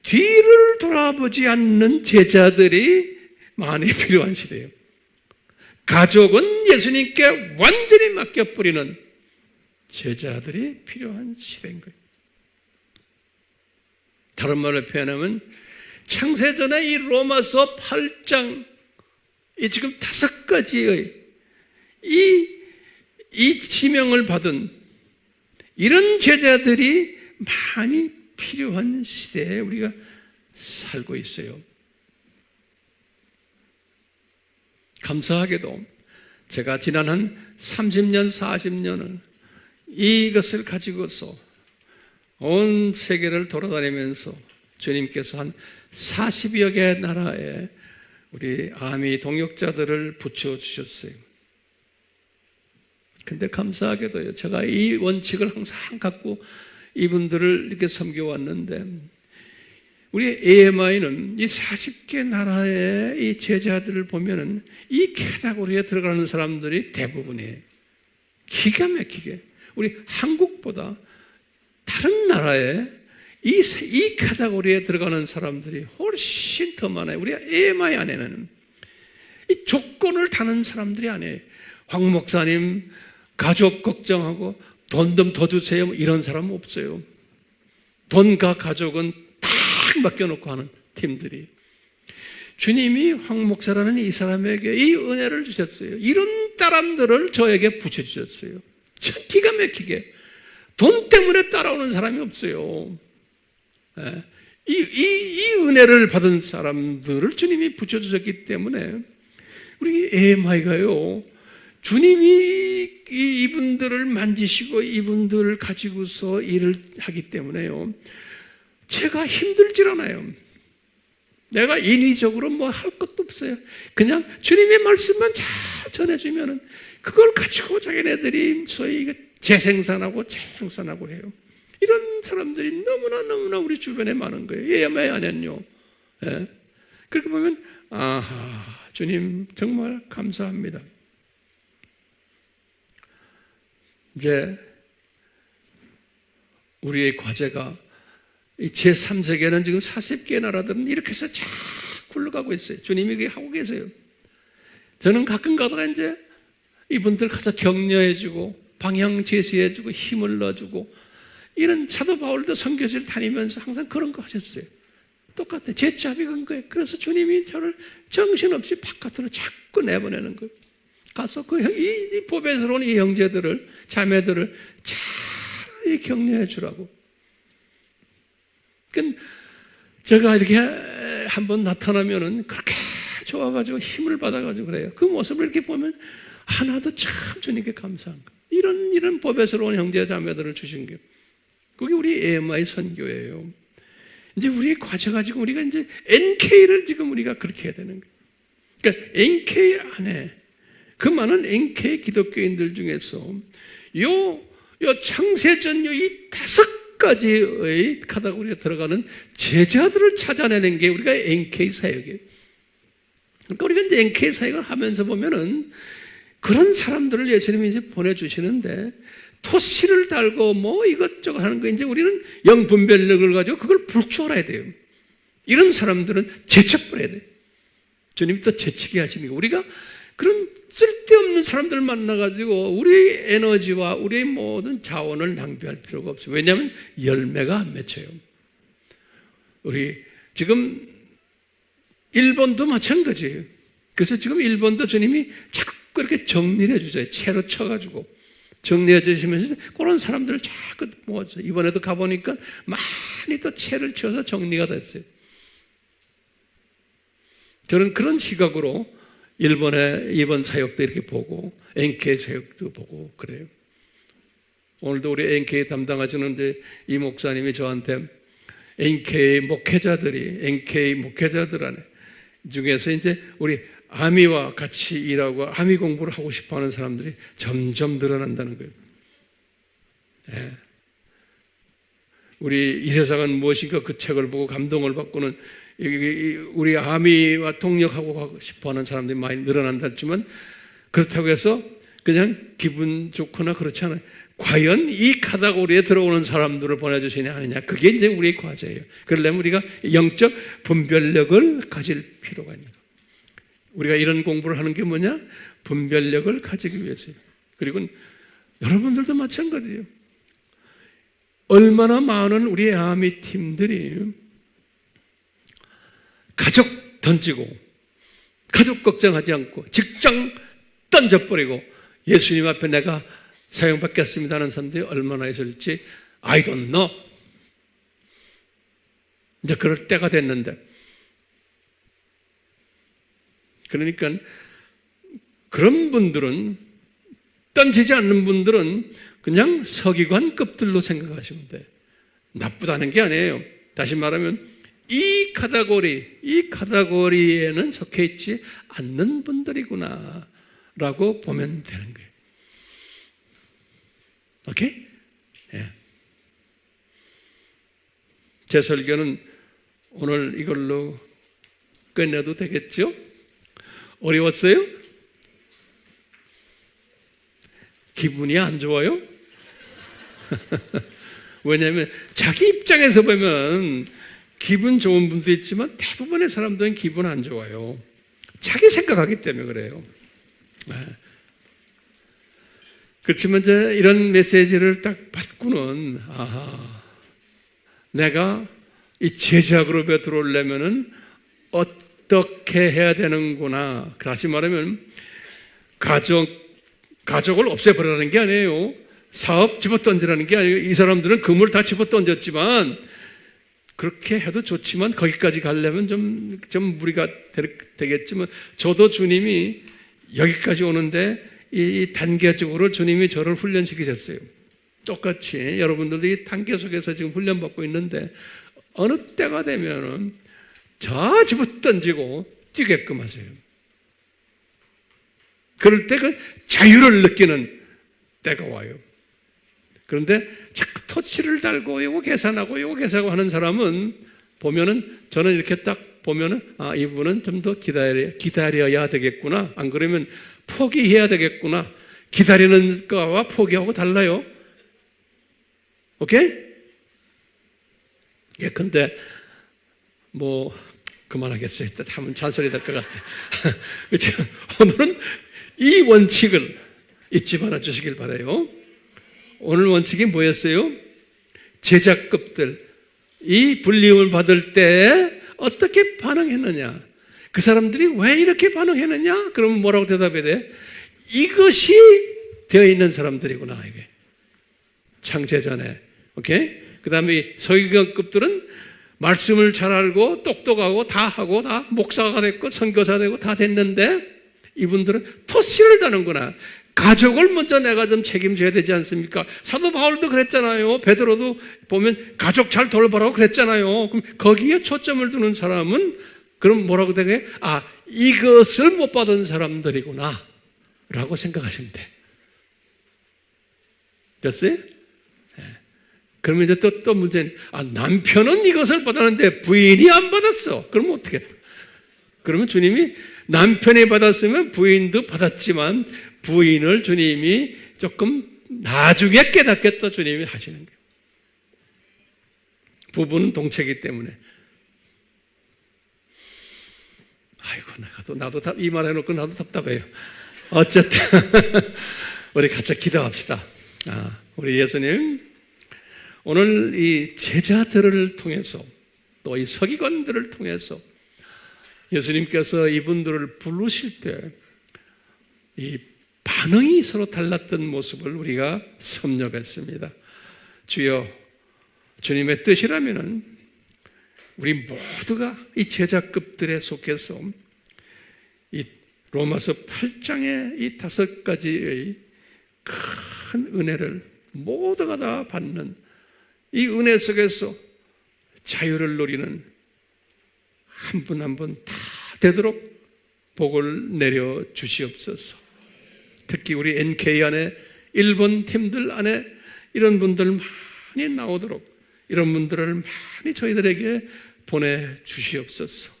[SPEAKER 1] 뒤를 돌아보지 않는 제자들이 많이 필요한 시대예요. 가족은 예수님께 완전히 맡겨버리는 제자들이 필요한 시대인 거예요. 다른 말로 표현하면 창세전의 이 로마서 8장 이 지금 5가지의 이 지명을 받은 이런 제자들이 많이 필요한 시대에 우리가 살고 있어요. 감사하게도 제가 지난 한 30년, 40년을 이것을 가지고서 온 세계를 돌아다니면서 주님께서 한 40여 개 나라에 우리 아미 동역자들을 붙여주셨어요. 근데 감사하게도요, 제가 이 원칙을 항상 갖고 이분들을 이렇게 섬겨왔는데, 우리 AMI는 이 40개 나라의 이 제자들을 보면은 이 카테고리에 들어가는 사람들이 대부분이에요. 기가 막히게. 우리 한국보다 다른 나라에 이 카테고리에 들어가는 사람들이 훨씬 더 많아요. 우리 AMI 안에는 이 조건을 다는 사람들이 아니에요. 황 목사님 가족 걱정하고 돈 좀 더 주세요 이런 사람은 없어요. 돈과 가족은 딱 맡겨놓고 하는 팀들이. 주님이 황 목사라는 이 사람에게 이 은혜를 주셨어요. 이런 사람들을 저에게 붙여주셨어요. 참 기가 막히게. 돈 때문에 따라오는 사람이 없어요. 이 은혜를 받은 사람들을 주님이 붙여주셨기 때문에 우리 AMI가요, 주님이 이분들을 만지시고 이분들을 가지고서 일을 하기 때문에요, 제가 힘들질 않아요. 내가 인위적으로 뭐 할 것도 없어요. 그냥 주님의 말씀만 잘 전해주면은 그걸 가지고 자기네들이 소위 재생산하고 재생산하고 해요. 이런 사람들이 너무나 우리 주변에 많은 거예요. AMI 안에는요. 예. 그렇게 보면 아하, 주님 정말 감사합니다. 이제 우리의 과제가 이 제3세계는 지금 40개 나라들은 이렇게 해서 쫙 굴러가고 있어요. 주님이 그렇게 하고 계세요. 저는 가끔 가다가 이제 이분들 가서 격려해주고 방향 제시해주고 힘을 넣어주고, 이런 사도 바울도 선교지를 다니면서 항상 그런 거 하셨어요. 똑같아요. 제 짭이 건 거예요. 그래서 주님이 저를 정신없이 바깥으로 자꾸 내보내는 거예요. 가서 이 보배스러운 이 형제들을, 자매들을 잘 격려해 주라고. 그러니까 제가 이렇게 한번 나타나면은 그렇게 좋아가지고 힘을 받아가지고 그래요. 그 모습을 이렇게 보면 하나도 참 주님께 감사한 거예요. 이런 보배스러운 형제 자매들을 주신 게 그게 우리 AMI 선교예요. 이제 우리의 과제가 지금 우리가 이제 NK를 지금 우리가 그렇게 해야 되는 거예요. 그러니까 NK 안에 그 많은 NK 기독교인들 중에서 요 창세전 이 5가지의 카테고리에 들어가는 제자들을 찾아내는 게 우리가 NK 사역이에요. 그러니까 우리가 이제 NK 사역을 하면서 보면은 그런 사람들을 예수님이 이제 보내주시는데, 토시를 달고 뭐 이것저것 하는 거, 이제 우리는 영분별력을 가지고 그걸 불출해야 돼요. 이런 사람들은 제척버려야 돼요. 주님이 또 제치게 하시는 거. 우리가 그런 쓸데없는 사람들을 만나가지고 우리 에너지와 우리의 모든 자원을 낭비할 필요가 없어요. 왜냐하면 열매가 안 맺혀요. 우리 지금 일본도 마찬가지예요. 그래서 지금 일본도 주님이 자꾸 이렇게 정리를 해주죠. 채로 쳐가지고 정리해 주시면서 그런 사람들을 자꾸 모아줘요. 이번에도 가보니까 많이 또 채를 쳐서 정리가 됐어요. 저는 그런 시각으로 일본의 이번 사역도 이렇게 보고 NK 사역도 보고 그래요. 오늘도 우리 NK 담당하시는데 이 목사님이 저한테 NK 목회자들 안에 중에서 이제 우리 아미와 같이 일하고 아미 공부를 하고 싶어하는 사람들이 점점 늘어난다는 거예요. 네. 우리 이 세상은 무엇인가 그 책을 보고 감동을 받고는 우리 아미와 동력하고 싶어하는 사람들이 많이 늘어난다 했지만, 그렇다고 해서 그냥 기분 좋거나 그렇지 않아요. 과연 이 카테고리에 들어오는 사람들을 보내주시냐 아니냐, 그게 이제 우리의 과제예요. 그러려면 우리가 영적 분별력을 가질 필요가 있는 거예요. 우리가 이런 공부를 하는 게 뭐냐? 분별력을 가지기 위해서요. 그리고 여러분들도 마찬가지예요. 얼마나 많은 우리 아미 팀들이 가족 던지고 가족 걱정하지 않고 직장 던져버리고 예수님 앞에 내가 사용받겠습니다 하는 사람들이 얼마나 있을지 I don't know. 이제 그럴 때가 됐는데, 그러니까 그런 분들은, 던지지 않는 분들은 그냥 서기관급들로 생각하시면 돼요. 나쁘다는 게 아니에요. 다시 말하면 이 카테고리에는 속해 있지 않는 분들이구나 라고 보면 되는 거예요. 오케이? 예. 제 설교는 오늘 이걸로 끝내도 되겠죠? 어려웠어요? 기분이 안 좋아요? 왜냐하면 자기 입장에서 보면 기분 좋은 분도 있지만 대부분의 사람들은 기분 안 좋아요. 자기 생각하기 때문에 그래요. 그렇지만 이제 이런 메시지를 딱 받고는 내가 이 제자 그룹에 들어오려면은 어떻게 해야 되는구나. 다시 말하면 가족을 없애버리라는 게 아니에요. 사업 집어던지라는 게 아니에요. 이 사람들은 금을 다 집어던졌지만 그렇게 해도 좋지만 거기까지 가려면 좀 무리가 되겠지만 저도 주님이 여기까지 오는데 이 단계적으로 주님이 저를 훈련시키셨어요. 똑같이 여러분들도 이 단계 속에서 지금 훈련받고 있는데 어느 때가 되면은 저 집어던지고 뛰게끔 하세요. 그럴 때 그 자유를 느끼는 때가 와요. 그런데 자꾸 터치를 달고 요거 계산하고 하는 사람은 보면은 저는 이렇게 딱 보면은 이분은 좀 더 기다려야 되겠구나. 안 그러면 포기해야 되겠구나. 기다리는 거와 포기하고 달라요. 오케이? 예, 근데 그만하겠어요. 일단 하면 잔소리 될 것 같아. 그렇죠? 오늘은 이 원칙을 잊지 말아 주시길 바라요. 오늘 원칙이 뭐였어요? 제자급들 이 불리움을 받을 때 어떻게 반응했느냐? 그 사람들이 왜 이렇게 반응했느냐? 그러면 뭐라고 대답해야 돼? 이것이 되어 있는 사람들이구나. 이게 창세전에. 오케이? 그 다음에 서기관급들은 말씀을 잘 알고 똑똑하고 다 하고 다 목사가 됐고 선교사 되고 다 됐는데 이분들은 토시를 다는구나. 가족을 먼저 내가 좀 책임져야 되지 않습니까? 사도 바울도 그랬잖아요. 베드로도 보면 가족 잘 돌보라고 그랬잖아요. 그럼 거기에 초점을 두는 사람은 그럼 뭐라고 되게? 이것을 못 받은 사람들이구나 라고 생각하시면 돼. 됐어요? 네. 그러면 이제 또 문제는 남편은 이것을 받았는데 부인이 안 받았어. 그러면 어떻게 돼? 그러면 주님이 남편이 받았으면 부인도 받았지만 부인을 주님이 조금 나중에 깨닫겠다 주님이 하시는 거예요. 부부는 동체이기 때문에. 아이고, 나도 이 말 해놓고 나도 답답해요. 어쨌든 우리 같이 기도합시다. 우리 예수님, 오늘 이 제자들을 통해서 또 이 서기관들을 통해서 예수님께서 이분들을 부르실 때 이 반응이 서로 달랐던 모습을 우리가 섭렵했습니다. 주여, 주님의 뜻이라면은 우리 모두가 이 제자급들에 속해서 이 로마서 8장의 이 5가지의 큰 은혜를 모두가 다 받는 이 은혜 속에서 자유를 누리는 한 분 한 분 다 되도록 복을 내려 주시옵소서. 특히 우리 NK 안에 일본 팀들 안에 이런 분들 많이 나오도록 이런 분들을 많이 저희들에게 보내주시옵소서.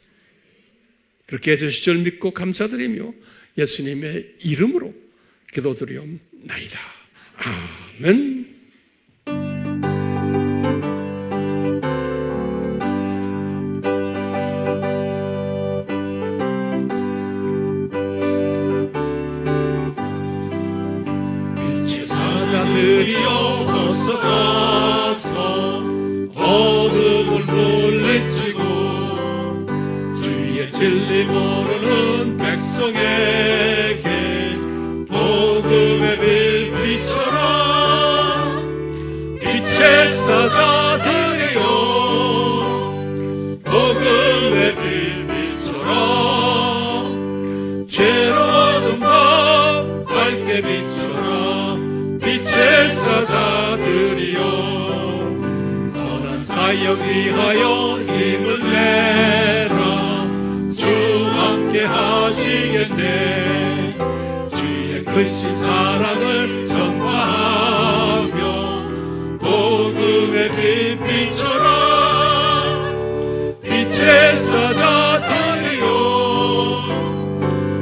[SPEAKER 1] 그렇게 해주실 줄 믿고 감사드리며 예수님의 이름으로 기도드리옵나이다. 아멘.
[SPEAKER 2] 어서 가서 어둠을 물리치고 주의 진리 모르는 백성에게 복음의 빛처럼 빛의 사자들이여 복음의 빛처럼 죄로운 밤 밝게 비춰라 빛의 사자들이여 선한 사역 위하여 힘을 내라 주 함께 하시겠네 주의 크신 사랑을 전파하며 복음의 빛처럼 빛의 제사자들이여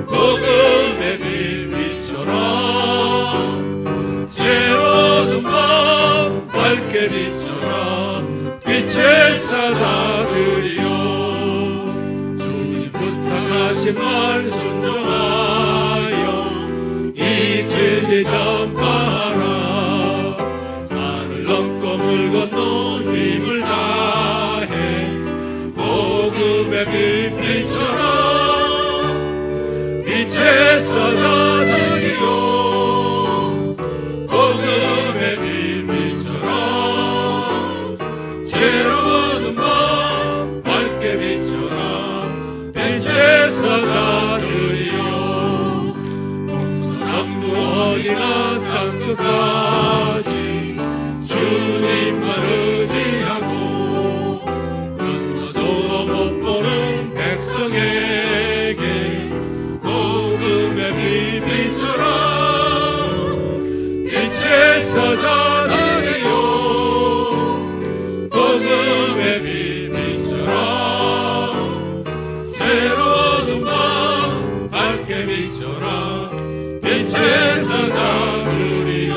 [SPEAKER 2] 복음의 빛 비춰라 새로운 밤 밝게 비춰라 빛의 사자들이여 주님 부탁하신 말 순종하여 이 진리 전파하라 산을 넘고 물 건너 힘을 다해 복음의 빛 비춰라 빛의 사자들이여 복음의 빛 비춰라 새로운 밤 밝게 비춰라 빛의 사자들이여 동서남북 어디나 땅끝까지 주님만 의지하고 눈도 못 보는 백성에게 복음의 빛 비춰라 빛의 사자들이여 복음의 빛 비춰라 새로운 밤 밝게 비춰라 빛의 사자들이여.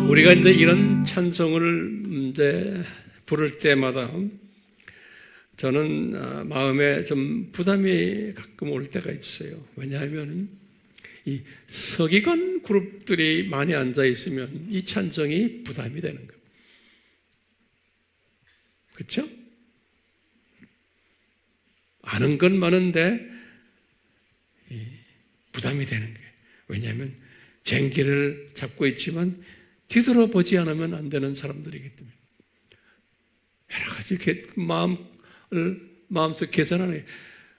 [SPEAKER 1] 우리가 이제 이런 찬송을 이제 부를 때마다 저는 마음에 좀 부담이 가끔 올 때가 있어요. 왜냐하면 이 서기관 그룹들이 많이 앉아 있으면 이 찬송이 부담이 되는 거예요. 그렇죠? 아는 건 많은데 부담이 되는 거예요. 왜냐하면 쟁기를 잡고 있지만 뒤돌아보지 않으면 안 되는 사람들이기 때문에 여러 가지 마음속 계산하네.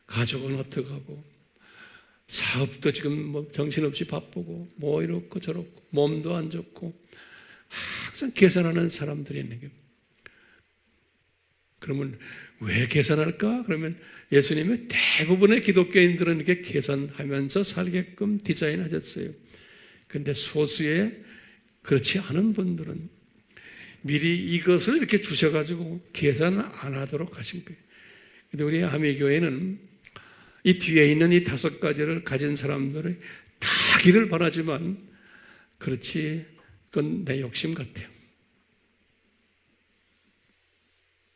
[SPEAKER 1] 가족은 어떻게 하고 사업도 지금 뭐 정신없이 바쁘고 뭐 이렇고 저렇고 몸도 안 좋고 항상 계산하는 사람들이 있는 거예요. 그러면 왜 계산할까? 그러면 예수님의 대부분의 기독교인들은 이렇게 계산하면서 살게끔 디자인하셨어요. 그런데 소수의 그렇지 않은 분들은 미리 이것을 이렇게 주셔가지고 계산 안 하도록 하신 거예요. 근데 우리 아미교회는 이 뒤에 있는 이 5가지를 가진 사람들이 다 하기를 바라지만 그렇지, 그건 내 욕심 같아요.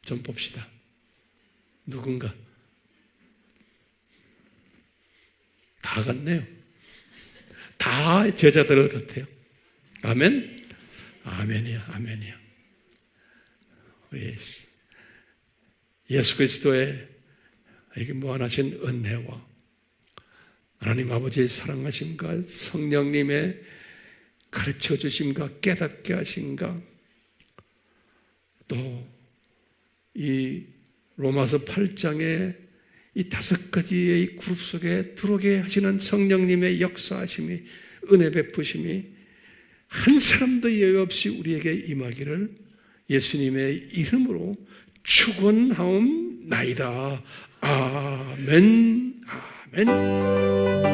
[SPEAKER 1] 좀 봅시다. 누군가 다 같네요. 다 제자들 같아요. 아멘? 아멘이야, 아멘이야. 우리 예수 그리스도의 이게 무한하신 은혜와 하나님 아버지의 사랑하심과 성령님의 가르쳐 주심과 깨닫게 하심과 또 이 로마서 8장의 이 5가지의 이 그룹 속에 들어오게 하시는 성령님의 역사하심이, 은혜 베푸심이 한 사람도 예외 없이 우리에게 임하기를 예수님의 이름으로 축원하옵나이다. 아멘. 아멘.